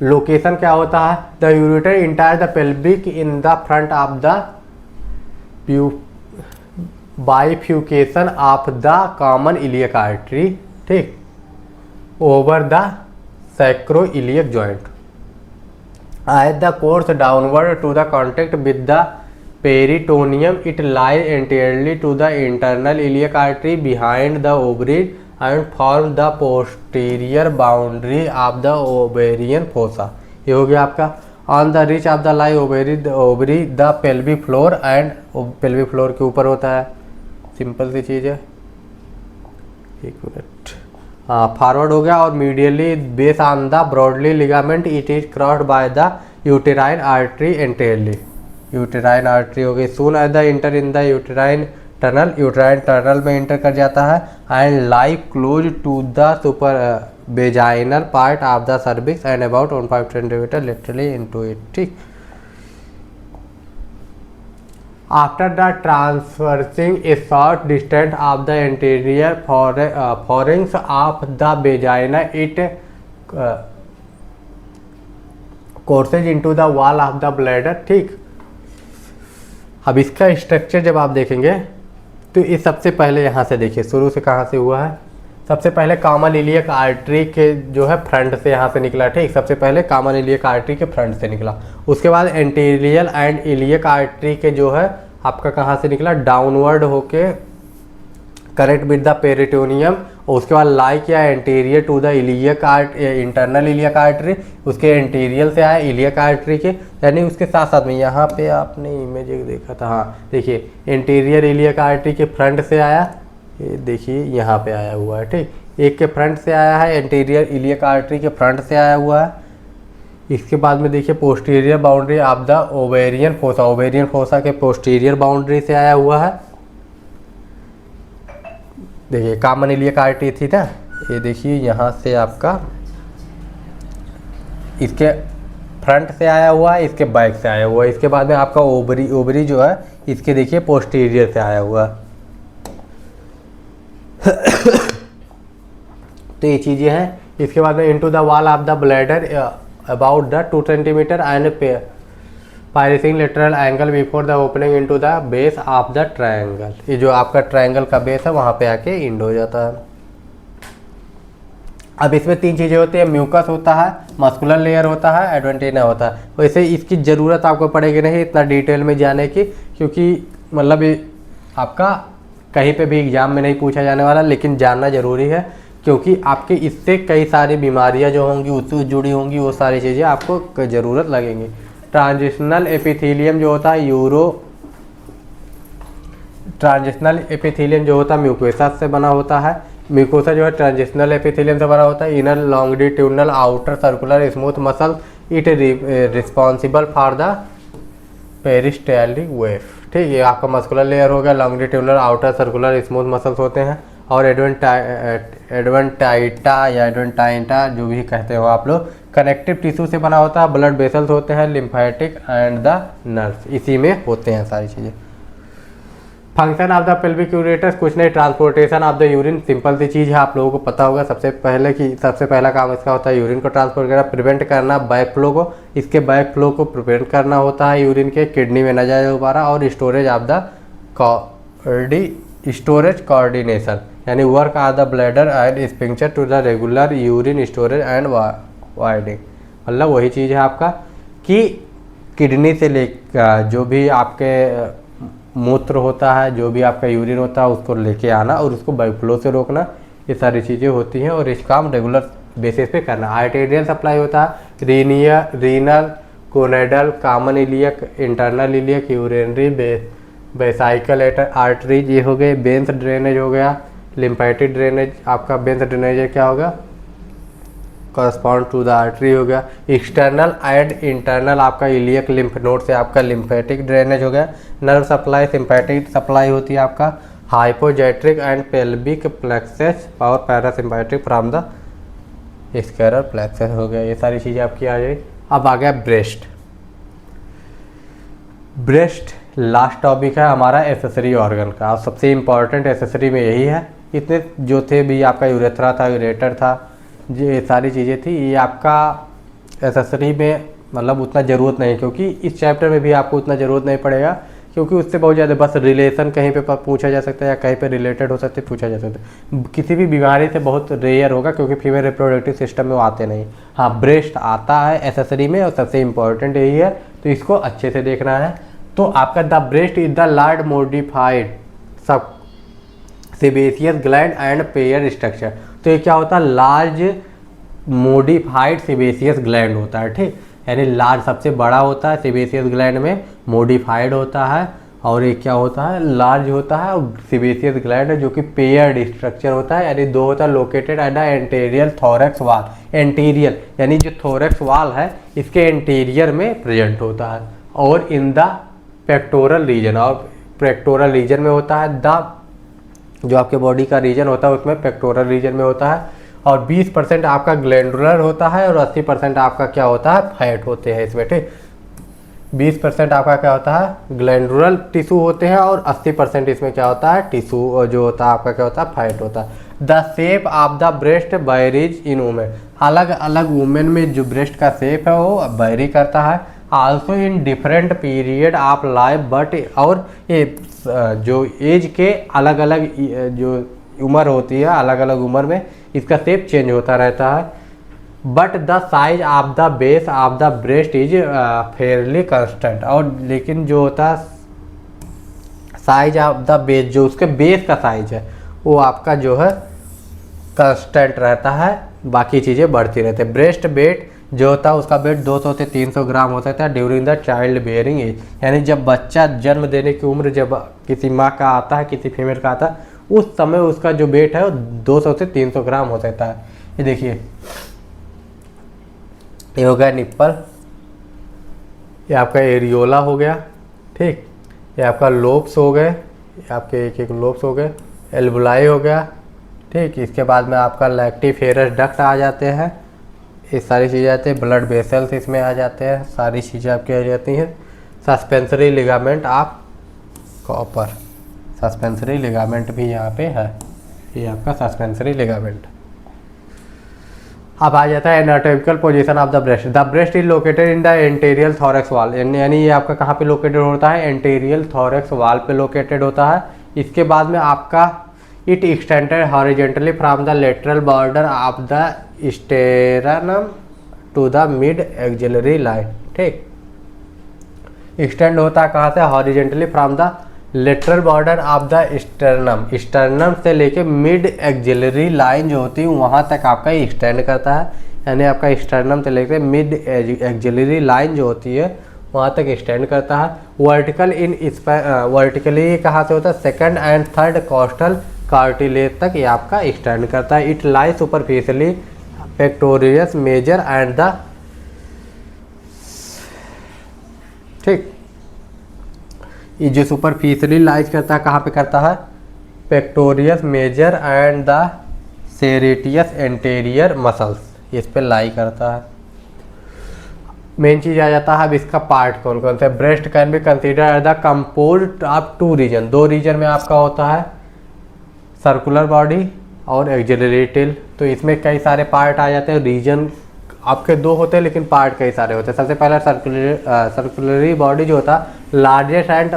लोकेशन क्या होता है, the ureter enter the pelvic in the front of the bifurcation of the common iliac artery, ठीक, over the sacroiliac joint. As the course downward to the contact with the peritoneum, it lies anteriorly to the internal iliac artery behind the ovaries and forms the posterior boundary of the ovarian fossa। ये हो गया आपका। On the reach of the lie ovary the pelvic floor and pelvic floor के ऊपर होता है। सिंपल सी चीज़ है, एक मिनट, हाँ फॉरवर्ड हो गया। और medially base on the broadly ligament it is crossed by the uterine artery anteriorly. Uterine artery हो गई। Soon as the enter in the uterine tunnel, uterine tunnel में इंटर कर जाता है। And lie close to the super vaginal part of the cervix and about 1.5 centimetre laterally into it, ठीक। After the traversing a short distance of the anterior pharynx of the vagina, it courses into the wall of the bladder, ठीक। अब इसका स्ट्रक्चर जब आप देखेंगे तो ये सबसे पहले यहाँ से देखिए शुरू से कहाँ से हुआ है। सबसे पहले कॉमन इलियक आर्टरी के जो है फ्रंट से यहाँ से निकला, ठीक। सबसे पहले कॉमन इलियक आर्टरी के फ्रंट से निकला। उसके बाद एंटीरियल एंड इलियक आर्टरी के जो है आपका कहाँ से निकला, डाउनवर्ड होके करेक्ट विद द पेरिटोनियम। और उसके बाद लाई किया anterior to the iliac internal iliac artery, उसके एंटीरियल से आया इलियक आर्टरी के। यानी उसके साथ साथ में यहाँ पे आपने इमेज देखा था, हाँ देखिए एंटीरियर इलियक आर्टरी के फ्रंट से आया, ये देखिए यहाँ पे आया हुआ है, ठीक। एक के फ्रंट से आया है, एंटीरियर इलियक आर्टरी के फ्रंट से आया हुआ है। इसके बाद में देखिए posterior boundary of the ovarian fossa, ovarian fossa के पोस्टीरियर बाउंड्री से आया हुआ है। देखिए कॉमन इलियक आर्टरी थी ना, ये देखिए यहाँ से आपका इसके फ्रंट से आया हुआ है, इसके बैक से आया हुआ है। इसके बाद में आपका ओवरी, ओवरी जो है इसके देखिए पोस्टीरियर से आया हुआ है। तो ये चीज़ें हैं। इसके बाद में into the wall of the bladder about the 2 centimetre and piercing lateral angle before the opening into the base of the triangle. ये जो आपका ट्रायंगल का बेस है वहाँ पे आके इंड हो जाता है। अब इसमें 3 चीज़ें होती है, म्यूकस होता है, मस्कुलर लेयर होता है, एडवेंटिना होता है। वैसे इसकी ज़रूरत आपको पड़ेगी नहीं इतना डिटेल में जाने की, क्योंकि मतलब आपका कहीं पे भी एग्जाम में नहीं पूछा जाने वाला, लेकिन जानना ज़रूरी है क्योंकि आपके इससे कई सारी बीमारियां जो होंगी उससे जुड़ी होंगी, वो सारी चीज़ें आपको ज़रूरत लगेंगी। ट्रांजिशनल एपिथेलियम जो होता है ट्रांजिशनल एपिथेलियम जो होता है म्यूकोसा से बना होता है। म्यूकोसा जो है ट्रांजिशनल एपिथेलियम से बना होता है। Inner longitudinal outer circular smooth muscle it responsible for the peristaltic wave. ठीक, ये आपका मस्कुलर लेयर हो गया। Longitudinal outer circular smooth muscles होते हैं। और एडवेंटाइटा या एडवेंटाइटा जो भी कहते हो आप लोग, कनेक्टिव टिश्यू से बना होता है। ब्लड वेसल्स होते हैं, लिम्फेटिक एंड द नर्व्स इसी में होते हैं सारी चीज़ें। Function of the pelvic ureters कुछ नहीं, transportation of the urine. Simple सी चीज़ है, आप लोगों को पता होगा। सबसे पहला काम इसका होता है यूरिन को ट्रांसपोर्ट करना, प्रिवेंट करना बैक फ्लो को। इसके बैक फ्लो को प्रिवेंट करना होता है यूरिन के, किडनी में न जाए दोबारा। और storage of the storage coordination, यानी work of the bladder and sphincter to the regular urine storage and voiding. मतलब वही चीज़ है आपका कि किडनी से लेकर जो भी आपके मूत्र होता है, जो भी आपका यूरिन होता है, उसको लेके आना और उसको बैक फ्लो से रोकना, ये सारी चीज़ें होती हैं। और इस काम रेगुलर बेसिस पे करना। आर्टेरियल सप्लाई होता है renal, gonadal, common iliac, internal iliac, urinary vesical arteries ये हो गए। वेन्स ड्रेनेज हो गया। लिम्फेटिक ड्रेनेज, आपका वेन्स ड्रेनेज क्या होगा, करस्पॉन्ड टू द आर्टरी हो गया। एक्सटर्नल एंड इंटरनल आपका इलियक लिम्फ नोड से आपका लिम्फेटिक ड्रेनेज हो गया। नर्व सप्लाई सिम्पैथिक सप्लाई होती है आपका हाइपोजेट्रिक एंड पेल्विक प्लेक्सस और पैरासिम्पैथिक फ्रॉम द स्कैरर प्लेक्सस हो गया। ये सारी चीज़ें आपकी आ गई। अब आ गया ब्रेस्ट। ब्रेस्ट लास्ट टॉपिक है हमारा एसेसरी ऑर्गन का। सबसे इम्पॉर्टेंट एसेसरी में यही है। इतने जो थे भी, आपका यूरेथ्रा था, यूरेटर था, ये सारी चीज़ें थी। ये आपका एसेसरी में मतलब उतना ज़रूरत नहीं, क्योंकि इस चैप्टर में भी आपको उतना ज़रूरत नहीं पड़ेगा, क्योंकि उससे बहुत ज़्यादा बस रिलेशन कहीं पे पूछा जा सकता है या कहीं पे रिलेटेड हो सकते पूछा जा सकता है। किसी भी बीमारी से बहुत रेयर होगा, क्योंकि फीमेल रिप्रोडक्टिव सिस्टम में वो आते नहीं। हाँ, ब्रेस्ट आता है एसेसरी में और सबसे इम्पॉर्टेंट यही है, तो इसको अच्छे से देखना है। तो आपका the breast is the large modified sub sebaceous gland and pair structure. तो ये क्या होता है, लार्ज मोडिफाइड सेबेसियस ग्लैंड होता है। ठीक, यानी लार्ज सबसे बड़ा होता है सेबेसियस ग्लैंड में, मोडिफाइड होता है। और ये क्या होता है, लार्ज होता है। और सेबेसियस ग्लैंड है जो कि पेयर्ड स्ट्रक्चर होता है, यानी दो होता है। Located at the anterior thorax वाल, एंटीरियर यानी जो थोरैक्स वाल है इसके एंटीरियर में प्रेजेंट होता है। और इन द पेक्टोरल रीजन, और पेक्टोरल रीजन में होता है। द जो आपके बॉडी का रीजन होता है उसमें पेक्टोरल रीजन में होता है। और 20% आपका ग्लैंडुलर होता है और 80% आपका क्या होता है, फैट होते हैं इसमें। ठीक, 20% आपका क्या होता है, ग्लैंडुलर टिश्यू होते हैं और 80% इसमें क्या होता है, टिश्यू जो होता है आपका क्या होता है, फैट होता है। The shape of the breast varies in women, अलग अलग वुमेन में जो ब्रेस्ट का शेप है वो वेरी करता है। Also in different period of life, but और ये जो एज के अलग अलग जो उम्र होती है, अलग अलग उम्र में इसका शेप चेंज होता रहता है। But the size of the base of the breast is fairly constant. और लेकिन जो होता है साइज ऑफ द बेस, जो उसके बेस का साइज है वो आपका जो है कंस्टेंट रहता है, बाकी चीज़ें बढ़ती रहती है। ब्रेस्ट वेट जो होता है उसका वेट 200 से 300 ग्राम हो सकता है during the child bearing age, यानी जब बच्चा जन्म देने की उम्र जब किसी माँ का आता है, किसी फीमेल का आता है, उस समय उसका जो वेट है वो 200 से 300 ग्राम हो सकता है। ये देखिए, ये हो गया निप्पल, ये आपका एरियोला हो गया। ठीक, ये आपका लोब्स हो गए, ये आपके एक एक लोब्स हो गए। एल्बुलाई हो गया। ठीक, इसके बाद में आपका लैक्टिफेरस डक्ट आ जाते हैं, ये सारी चीज़ें आती हैं। ब्लड वेसल्स इसमें आ जाते हैं, सारी चीज़ें आपकी आ जाती हैं। Suspensory ligament of copper, suspensory ligament भी यहाँ पे है, ये आपका सस्पेंसरी लिगामेंट। अब आ जाता है anatomical position of the breast. The breast is located in the anterior thorax वाल, यानी ये आपका कहाँ पे लोकेटेड होता है, एंटीरियर थोरैक्स वाल पे लोकेटेड होता है। इसके बाद में आपका it extended horizontally from the lateral border of the sternum to the mid axillary line. ठीक, एक्सटेंड होता है कहाँ से, horizontally from the lateral border of the sternum, sternum से लेके मिड एक्सिलरी लाइन जो होती है वहाँ तक आपका एक्सटेंड करता है। यानी आपका स्टर्नम से लेके मिड एक्सिलरी लाइन जो होती है वहाँ तक एक्सटेंड करता है। वर्टिकली कहाँ से होता है, second and third costal cartilage तक ये आपका एक्सटेंड करता है। It lie superficially pectoralis major and the, ठीक, ये जो सुपरफिशियली लाइज करता है कहाँ पे करता है, pectoralis major and the serratus anterior muscles, इस पे लाई करता है। मेन चीज़ आ जाता है अब इसका पार्ट कौन कौन से। Breast can be consider the composed of 2 region, 2 region में आपका होता है सर्कुलर बॉडी और एक्सिलरी टेल। तो इसमें कई सारे पार्ट आ जाते हैं। रीजन आपके 2 होते हैं लेकिन पार्ट कई सारे होते हैं। सबसे पहला सर्कुलरी बॉडी जो होता है लार्जेस्ट एंड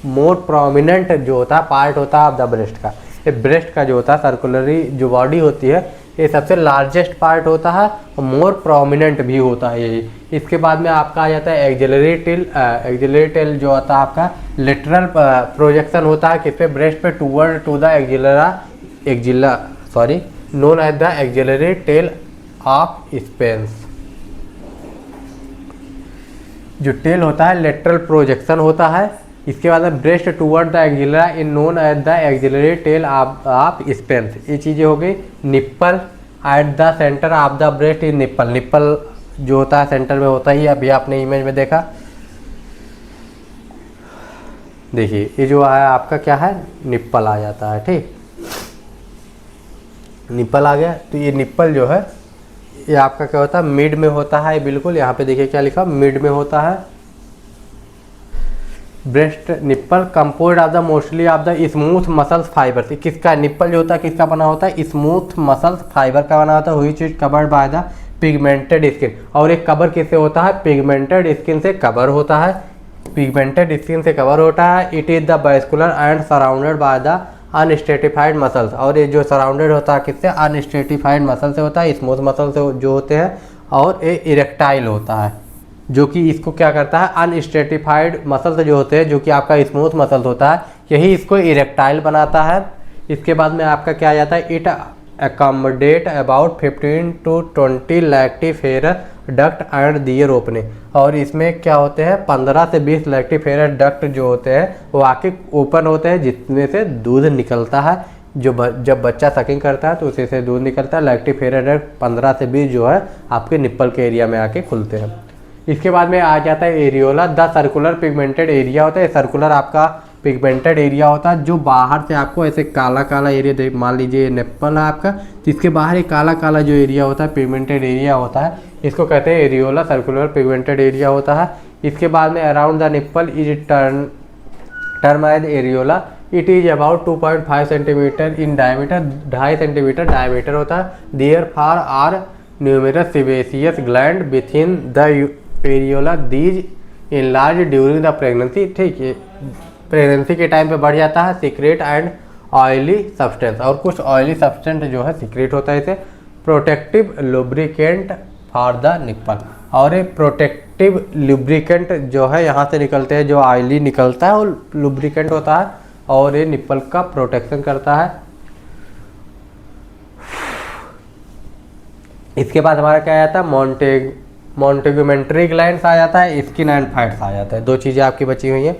मोर प्रोमिनेंट जो होता है पार्ट होता है ऑफ द ब्रेस्ट का। ये ब्रेस्ट का जो होता है सर्कुलरी जो बॉडी होती है ये सबसे लार्जेस्ट पार्ट होता है और मोर प्रोमिनेंट भी होता है यही। इसके बाद में आपका आ जाता है एक्सिलरी टेल। एक्सिलरी टेल जो होता है आपका लेटरल प्रोजेक्शन होता है किस पे, ब्रेस्ट पे toward to the known as the axillary tail of Spence. जो टेल होता है लेटरल प्रोजेक्शन होता है। इसके बाद में breast toward the axilla in known as the axillary tail of Spence. ये चीज़ें हो गई। Nipple at the centre of the breast is nipple. Nipple जो होता है सेंटर में होता ही, अभी आपने इमेज में देखा। देखिए ये जो है आपका क्या है, निप्पल आ जाता है, ठीक, निप्पल आ गया। तो ये निप्पल जो है ये आपका क्या होता है, मिड में होता है। बिल्कुल यहाँ पे देखिए क्या लिखा, मिड में होता है। Breast nipple composed of the mostly of the smooth muscles fibre. किसका निप्पल जो होता है किसका बना होता है, स्मूथ मसल्स फाइबर का बना होता है। Which is covered by the pigmented skin. और एक कवर किससे होता है, पिगमेंटेड स्किन से कवर होता है। पिगमेंटेड स्किन से कवर होता है। It is the vascular and surrounded by the unstratified muscles. और ये जो सराउंडेड होता है किससे, अनस्ट्रेटिफाइड मसल से होता है, स्मूथ मसल से जो होते हैं। और ये इरेक्टाइल होता है जो कि इसको क्या करता है, अनस्ट्रेटिफाइड मसल्स जो होते हैं जो कि आपका स्मूथ मसल होता है यही इसको इरेक्टाइल बनाता है। इसके बाद में आपका क्या आ जाता है, it accommodate about 15 to 20 lactiferous duct and their opening. और इसमें क्या होते हैं 15 से 20 लैक्टिफेरस डक्ट जो होते हैं वो आके ओपन होते हैं जिसमें से दूध निकलता है। जब बच्चा सकिंग करता है तो उसी से दूध निकलता है। लैक्टिफेरस डक्ट 15 से 20 जो है आपके निप्पल के एरिया में आके खुलते हैं। इसके बाद में आ जाता है areola. The circular pigmented area होता है। सर्कुलर आपका पिगमेंटेड एरिया होता है जो बाहर से आपको ऐसे काला काला एरिया देख, मान लीजिए निप्पल है आपका, जिसके बाहर एक काला काला जो एरिया होता है पिगमेंटेड एरिया होता है, इसको कहते हैं एरियोला। सर्कुलर पिगमेंटेड एरिया होता है। इसके बाद में around the nipple is term as areola. It is about 2.5 centimetre in diameter, 2.5 centimetre diameter होता है। Therefore are numerous sebaceous gland within the areola. These enlarge during the pregnancy. ठीक है, प्रेगनेंसी के टाइम पे बढ़ जाता है। सीक्रेट एंड ऑयली सब्सटेंस, और कुछ ऑयली सब्सटेंस जो है सीक्रेट होता है इसे। Protective lubricant for the nipple. और ये प्रोटेक्टिव लुब्रिकेंट जो है यहाँ से निकलते हैं, जो ऑयली निकलता है वो लुब्रिकेंट होता है और ये निप्पल का प्रोटेक्शन करता है। इसके बाद हमारा क्या आता है, मॉन्टेगुमेंट्री ग्लैंड्स आ जाता है, स्किन एंड फैट्स आ जाता है। 2 चीज़ें आपकी बची हुई हैं।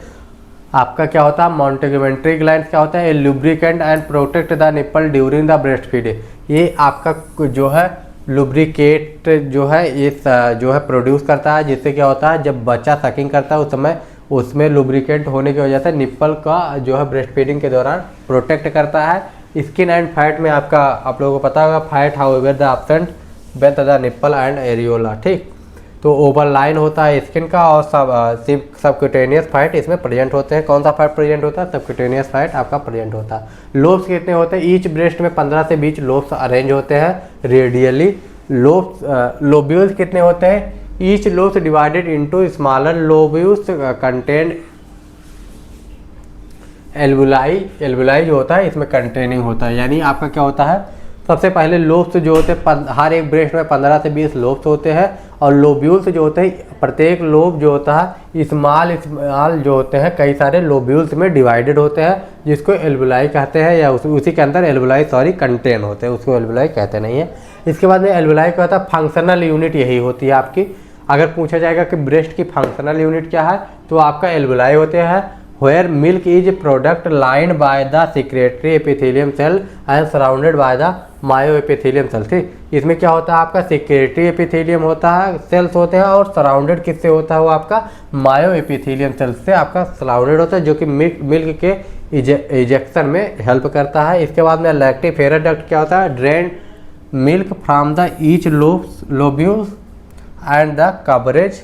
आपका क्या होता है, मॉन्टेगुमेंट्री ग्लैंड्स क्या होता है, lubricant and protect the nipple during the breast feeding. ये आपका जो है लुब्रिकेट जो है ये जो है प्रोड्यूस करता है, जिससे क्या होता है जब बच्चा सकिंग करता है उस समय उसमें लुब्रिकेंट होने की वजह से निप्पल का जो है ब्रेस्ट फीडिंग के दौरान प्रोटेक्ट करता है। स्किन एंड फैट में आपका आप लोगों को पता होगा, fat however the absent with the nipple and areola. ठीक, तो ओवल लाइन होता है स्किन का और सबक्यूटेनियस फैट इसमें प्रेजेंट होते हैं। कौन सा फैट प्रेजेंट होता है, सबक्यूटेनियस फैट आपका प्रेजेंट होता है। लोब्स कितने होते हैं, ईच ब्रेस्ट में 15 से 20 लोब्स अरेंज होते हैं रेडियली। लोब्यूल्स कितने होते हैं, each lobes divided into smaller lobules contain alveoli. Alveoli जो होता है इसमें कंटेनिंग होता है, यानी आपका क्या होता है, सबसे पहले लोब्स जो होते हैं हर एक ब्रेस्ट में 15 से 20 लोब्स होते हैं। और लोब्यूल्स जो होते हैं प्रत्येक लोब जो होता है स्मॉल जो होते हैं कई सारे लोब्यूल्स में डिवाइडेड होते हैं, जिसको एल्वुलाई कहते हैं, या उसी के अंदर एल्वुलाई कंटेन होते हैं, उसको एल्वुलाई कहते नहीं है। इसके बाद में एल्वुलाई का होता है फंक्शनल यूनिट यही होती है आपकी। अगर पूछा जाएगा कि ब्रेस्ट की फंक्शनल यूनिट क्या है, तो आपका एल्वुलाई होते हैं, where milk is product lined by the secretory epithelium cell and surrounded by the myo epithelium cell. ठीक, इसमें क्या होता है आपका सिक्रेटरी एपिथेलियम होता है, सेल्स होते हैं, और सराउंडेड किससे होता है वो आपका मायो एपिथेलियम सेल्स से आपका सराउंडेड होता है, जो कि मिल्क के इजेक्शन में हेल्प करता है। इसके बाद में लैक्टिफेरस डक्ट क्या होता है, drain milk from the each lobules and the coverage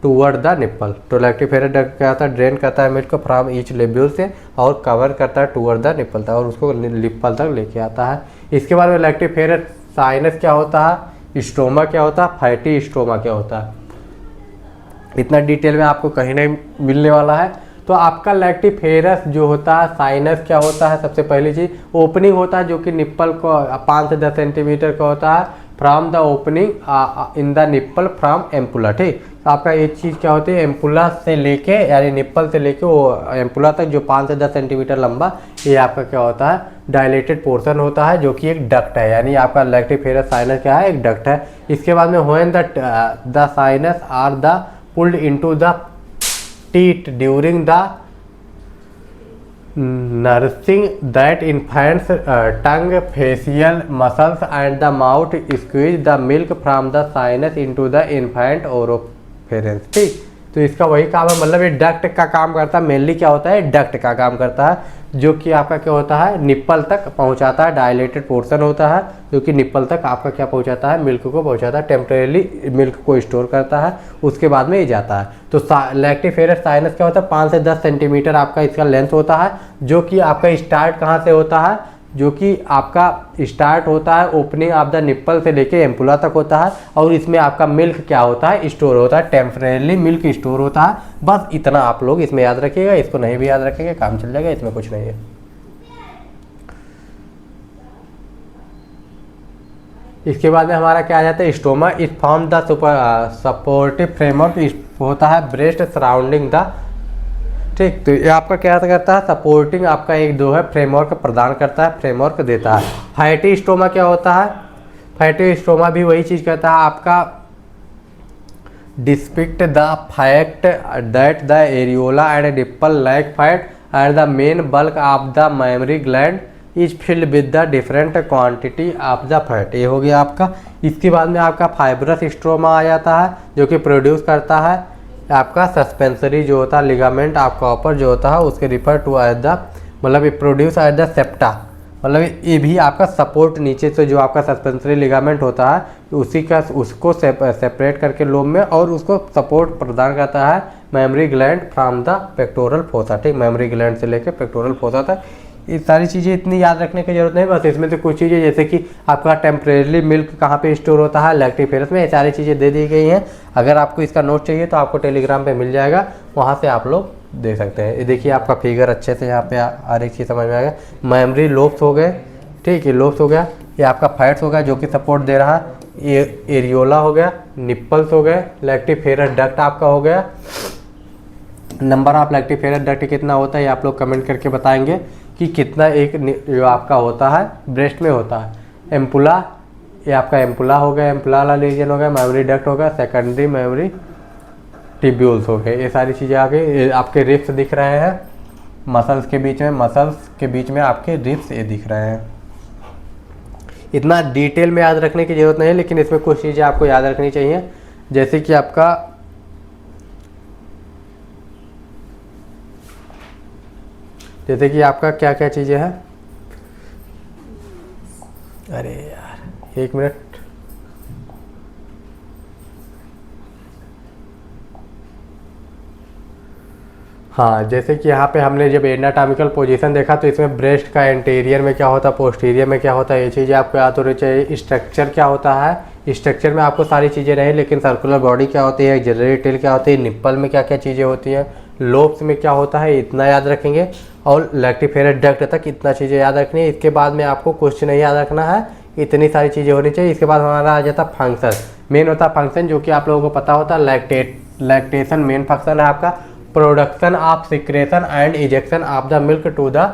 toward the nipple. तो लैक्टिफेरस डक्ट क्या होता है, ड्रेन करता है मिल्क फ्रॉम ईच लेब्यूल से और कवर करता है टूवर्ड द निप्पल तक, और उसको निप्पल तक लेके आता है। इसके बाद में लैक्टिफेरस साइनस क्या होता है, स्टोमा क्या होता है, फैटी स्टोमा क्या होता है, इतना डिटेल में आपको कहीं नहीं मिलने वाला है। तो आपका लैक्टिफेरस जो होता है, साइनस क्या होता है, सबसे पहली चीज़ ओपनिंग होता है, जो कि निप्पल को 5 से 10 सेंटीमीटर का होता है, from the opening in the nipple from ampulla. ठीक, तो आपका एक चीज़ क्या होती है, एम्पुला से लेके यानी निप्पल से लेके वो एम्पुला तक जो 5 से 10 सेंटीमीटर लंबा, ये आपका क्या होता है, डायलेटेड पोर्शन होता है, जो कि एक डक्ट है, यानी आपका लैक्टिफेरस साइनस क्या है, एक डक्ट है। इसके बाद में when the sinus are the pulled into the teeth during the nursing that infant's tongue, facial muscles and the mouth squeeze the milk from the sinus into the infant oropharynx। ठीक, तो इसका वही काम है, मतलब ये डक्ट का काम करता है, मेनली क्या होता है, डक्ट का काम करता है, जो कि आपका क्या होता है, निप्पल तक पहुंचाता है, डायलेटेड पोर्शन होता है, जो कि निप्पल तक आपका क्या पहुंचाता है, मिल्क को पहुंचाता है, टेम्परेली मिल्क को स्टोर करता है, उसके बाद में ये जाता है। तो लैक्टिफेरस साइनस क्या होता है, 5 से 10 सेंटीमीटर आपका इसका लेंथ होता है, जो कि आपका स्टार्ट कहाँ से होता है, जो कि आपका स्टार्ट होता है ओपनिंग ऑफ द निप्पल से लेके एम्पुला तक होता है, और इसमें आपका मिल्क क्या होता है, स्टोर होता है, टेम्परेली मिल्क स्टोर होता है। बस इतना आप लोग इसमें याद रखिएगा, इसको नहीं भी याद रखेंगे काम चल जाएगा, इसमें कुछ नहीं है। इसके बाद में हमारा क्या आ जाता है, stoma is form the supportive framework होता है ब्रेस्ट सराउंडिंग द। ठीक, तो ये आपका क्या करता है, सपोर्टिंग आपका एक दो है फ्रेमवर्क प्रदान करता है, फ्रेमवर्क देता है। फैटी स्टोमा क्या होता है, फैटी स्टोमा भी वही चीज़ करता है आपका, despite the fact that the areola and nipple lack fat and the main bulk of the mammary gland is filled with the different quantity of the fat. ये हो गया आपका। इसके बाद में आपका फाइब्रस स्ट्रोमा आ जाता है, जो कि प्रोड्यूस करता है आपका सस्पेंसरी जो होता है लिगामेंट आपका ऊपर जो होता है, उसके रिफर टू एज द, मतलब ये प्रोड्यूस एज द सेप्टा, मतलब ये भी आपका सपोर्ट नीचे से जो आपका सस्पेंसरी लिगामेंट होता है, उसी का उसको सेपरेट करके लोब में, और उसको सपोर्ट प्रदान करता है mammary gland from the pectoral fossa. ठीक, मेमरी ग्लैंड से लेकर पेक्टोरल फोसा तक। ये सारी चीज़ें इतनी याद रखने की जरूरत नहीं, बस इसमें से कुछ चीज़ें जैसे कि आपका टेम्परेरी मिल्क कहाँ पे स्टोर होता है लैक्टिफेरस में, ये सारी चीज़ें दे दी गई हैं। अगर आपको इसका नोट चाहिए तो आपको टेलीग्राम पे मिल जाएगा, वहाँ से आप लोग दे सकते हैं। ये देखिए आपका फिगर अच्छे से यहाँ पे हर एक चीज़ समझ में आएगा। मेमरी लोब्स हो गए, ठीक है, लोब्स हो गया, ये आपका फैट्स हो गया जो कि सपोर्ट दे रहा है, ये एरियोला हो गया, निप्पल्स हो गए, लैक्टिफेरस डक्ट आपका हो गया। नंबर ऑफ लैक्टिफेरस डक्ट कितना होता है ये आप लोग कमेंट करके बताएंगे कि कितना एक जो आपका होता है ब्रेस्ट में होता है। एम्पुला, ये आपका एम्पुला हो गया, एम्पुला वाला रीजन हो गया, मेमोरी डक्ट हो गया, सेकेंडरी मेमोरी टिब्यूल्स हो गए, ये सारी चीज़ें आ गई। आपके रिब्स दिख रहे हैं मसल्स के बीच में, मसल्स के बीच में आपके रिब्स ये दिख रहे हैं। इतना डिटेल में याद रखने की ज़रूरत नहीं है, लेकिन इसमें कुछ चीज़ें आपको याद रखनी चाहिए, जैसे कि आपका क्या क्या चीज़ें हैं। अरे यार एक मिनट, हाँ, जैसे कि यहाँ पे हमने जब एनाटॉमिकल पोजीशन देखा तो इसमें ब्रेस्ट का एंटीरियर में क्या होता है, पोस्टीरियर में क्या होता है, ये चीज़ें आपको याद होनी चाहिए। स्ट्रक्चर क्या होता है, स्ट्रक्चर में आपको सारी चीज़ें रही, लेकिन सर्कुलर बॉडी क्या होती है, जनरल टेल क्या होती है, निप्पल में क्या क्या चीज़ें होती हैं, लोब्स में क्या होता है, इतना याद रखेंगे, और लैक्टिफेरस डक्ट तक इतना चीज़ें याद रखनी है। इसके बाद में आपको कुछ नहीं याद रखना है, इतनी सारी चीज़ें होनी चाहिए। इसके बाद हमारा आ जाता है फंक्शन, मेन होता है फंक्शन, जो कि आप लोगों को पता होता है लैक्टेशन मेन फंक्शन है आपका, production of secretion and ejection of the milk to the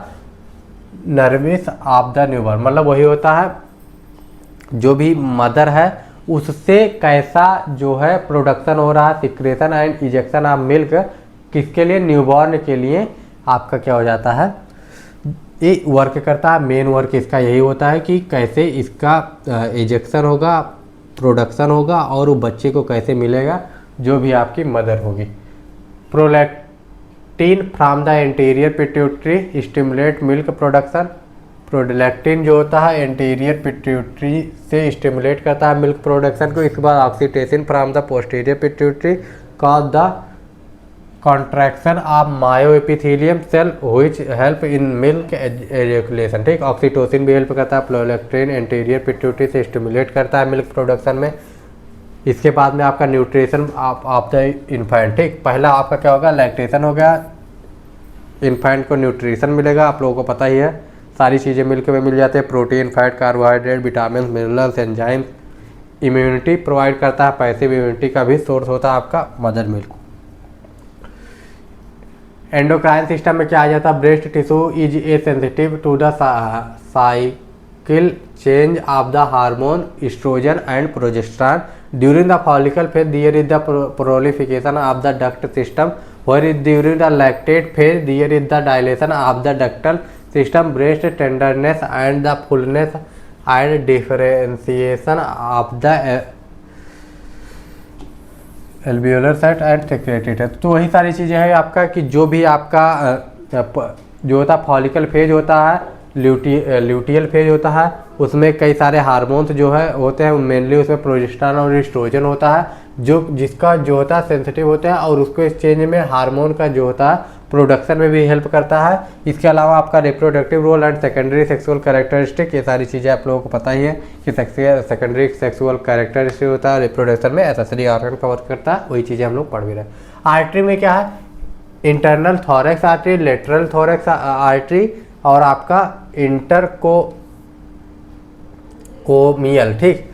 nervous of the newborn. मतलब वही होता है जो भी मदर है उससे कैसा जो है प्रोडक्शन हो रहा है, secretion and ejection of milk किसके लिए, न्यूबॉर्न के लिए आपका क्या हो जाता है, ये वर्क करता है। मेन वर्क इसका यही होता है कि कैसे इसका इजेक्शन होगा, प्रोडक्शन होगा और वो बच्चे को कैसे मिलेगा जो भी आपकी मदर होगी। Prolactin from the anterior pituitary stimulate milk production. Prolactin जो होता है एंटीरियर पिट्यूटरी से स्टिमुलेट करता है मिल्क प्रोडक्शन को। इसके बाद oxytocin from the posterior pituitary cause the contraction of myoepithelium cell which help in milk ejaculation. ठीक, ऑक्सीटोसिन भी हेल्प करता है, प्रोलैक्टिन एंटीरियर पिट्यूटरी से स्टिमुलेट करता है मिल्क प्रोडक्शन में। इसके बाद में आपका न्यूट्रिशन ऑफ द इन्फेंट। ठीक, पहला आपका क्या होगा, लैक्टेशन हो गया, इन्फेंट को न्यूट्रिशन मिलेगा, आप लोगों को पता ही है सारी चीज़ें मिल्क में मिल जाते हैं, protein, fat, carbohydrate, vitamin, minerals, enzyme. Immunity provide करता है, पैसिव इम्यूनिटी का भी सोर्स होता है आपका मदर मिल्क। एंडोक्राइन सिस्टम में क्या आ जाता है, breast tissue is a sensitive to the cycle change of the hormone oestrogen and progesterone during the follicle phase there is the proliferation of the duct system where during the lactate phase there is the dilation of the ductal system breast tenderness and the fullness and differentiation of the alveolar set and secreted. तो वही सारी चीज़ें हैं आपका कि जो भी आपका जो होता है फॉलिकल फेज होता है, ल्यूटियल फेज होता है, उसमें कई सारे हार्मोन्स जो है होते हैं, मेनली उसमें प्रोजेस्टेरॉन और एस्ट्रोजन होता है जो जिसका जो होता है सेंसिटिव होता है और उसको एक्सचेंज में हार्मोन का जो होता है प्रोडक्शन में भी हेल्प करता है। इसके अलावा आपका reproductive role and secondary sexual characteristic, ये सारी चीज़ें आप लोगों को पता ही है कि सेकेंडरी सेक्सुअल कैरेक्टरिस्टिक होता है, रिप्रोडक्शन में एसेसरी ऑर्गन कवर करता है, वही चीज़ें हम लोग पढ़ भी रहे हैं। आर्टरी में क्या है, internal thorax artery, lateral thorax artery और आपका इंटरकोमियल। ठीक,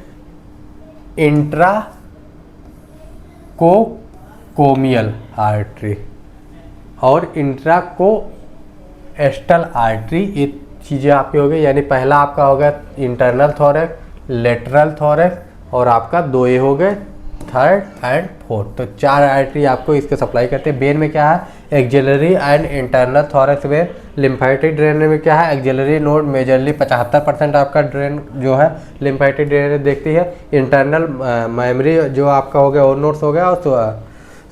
इंट्राकोमियल आर्टरी और इंट्राकोएस्टल आर्टरी, ये चीज़ें आपकी हो गई। यानी पहला आपका हो गया इंटरनल थोरैक्स, लेटरल थोरैक्स और आपका दो ये हो गए थर्ड एंड फोर्थ। तो 4 आर्टरी आपको इसके सप्लाई करते हैं। बेन में क्या है, axillary and internal thorax when. Lymphatic drain में क्या है, एक्सिलरी नोड मेजरली 75% आपका ड्रेन जो है लिम्फेटिक ड्रेन देखती है। इंटरनल मेमोरी जो आपका हो गया और नोड्स हो गया, और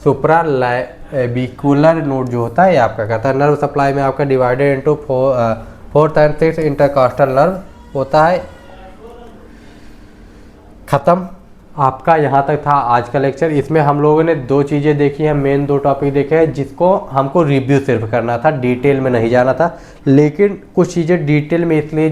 सुप्रा लाइबिकुलर नोड जो होता है ये आपका करता है। नर्व सप्लाई में आपका divided into 4th and 6th intercostal nerve होता है। ख़त्म आपका, यहाँ तक था आज का लेक्चर। इसमें हम लोगों ने 2 चीज़ें देखी हैं, मेन 2 टॉपिक देखे हैं जिसको हमको रिव्यू सिर्फ करना था, डिटेल में नहीं जाना था। लेकिन कुछ चीज़ें डिटेल में इसलिए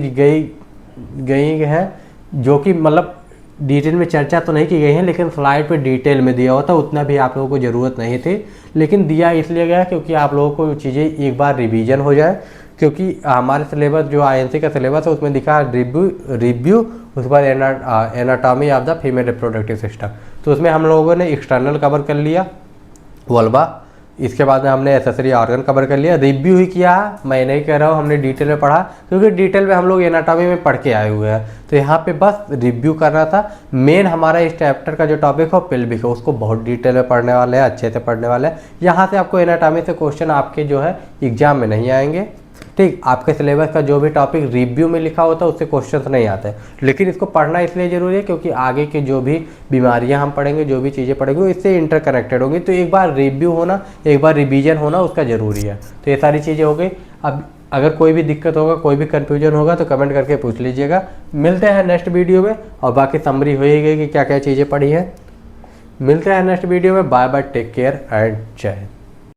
गई हैं जो कि मतलब डिटेल में चर्चा तो नहीं की गई है, लेकिन स्लाइड पे डिटेल में दिया होता, उतना भी आप लोगों को ज़रूरत नहीं थी, लेकिन दिया इसलिए गया क्योंकि आप लोगों को चीज़ें एक बार रिवीजन हो जाए। क्योंकि हमारे सिलेबस जो INC का सिलेबस है उसमें दिखा रिव्यू उसके बाद anatomy of the female reproductive system. तो उसमें हम लोगों ने एक्सटर्नल कवर कर लिया वल्वा, इसके बाद में हमने एसेसरी ऑर्गन कवर कर लिया। रिव्यू ही किया, मैं नहीं कह रहा हूँ हमने डिटेल में पढ़ा, क्योंकि डिटेल में हम लोग एनाटॉमी में पढ़ के आए हुए हैं, तो यहाँ पे बस रिव्यू करना था। मेन हमारा इस चैप्टर का जो टॉपिक हो पेल्विक है, उसको बहुत डिटेल में पढ़ने वाले हैं, अच्छे से पढ़ने वाले हैं। यहाँ से आपको एनाटॉमी से क्वेश्चन आपके जो है एग्जाम में नहीं आएंगे। ठीक, आपके सिलेबस का जो भी टॉपिक रिव्यू में लिखा होता है उससे क्वेश्चंस नहीं आते, लेकिन इसको पढ़ना इसलिए ज़रूरी है क्योंकि आगे के जो भी बीमारियां हम पढ़ेंगे, जो भी चीज़ें पढ़ेंगे, वो इससे इंटरकनेक्टेड होंगी। तो एक बार रिव्यू होना, एक बार रिवीजन होना उसका ज़रूरी है। तो ये सारी चीज़ें हो गई। अब अगर कोई भी दिक्कत होगा, कोई भी कन्फ्यूजन होगा तो कमेंट करके पूछ लीजिएगा। मिलते हैं नेक्स्ट वीडियो में, और बाकी समरी हो ही गई कि क्या क्या चीज़ें पढ़ी हैं। मिलते हैं नेक्स्ट वीडियो में। Bye bye, take care and जय हिंद।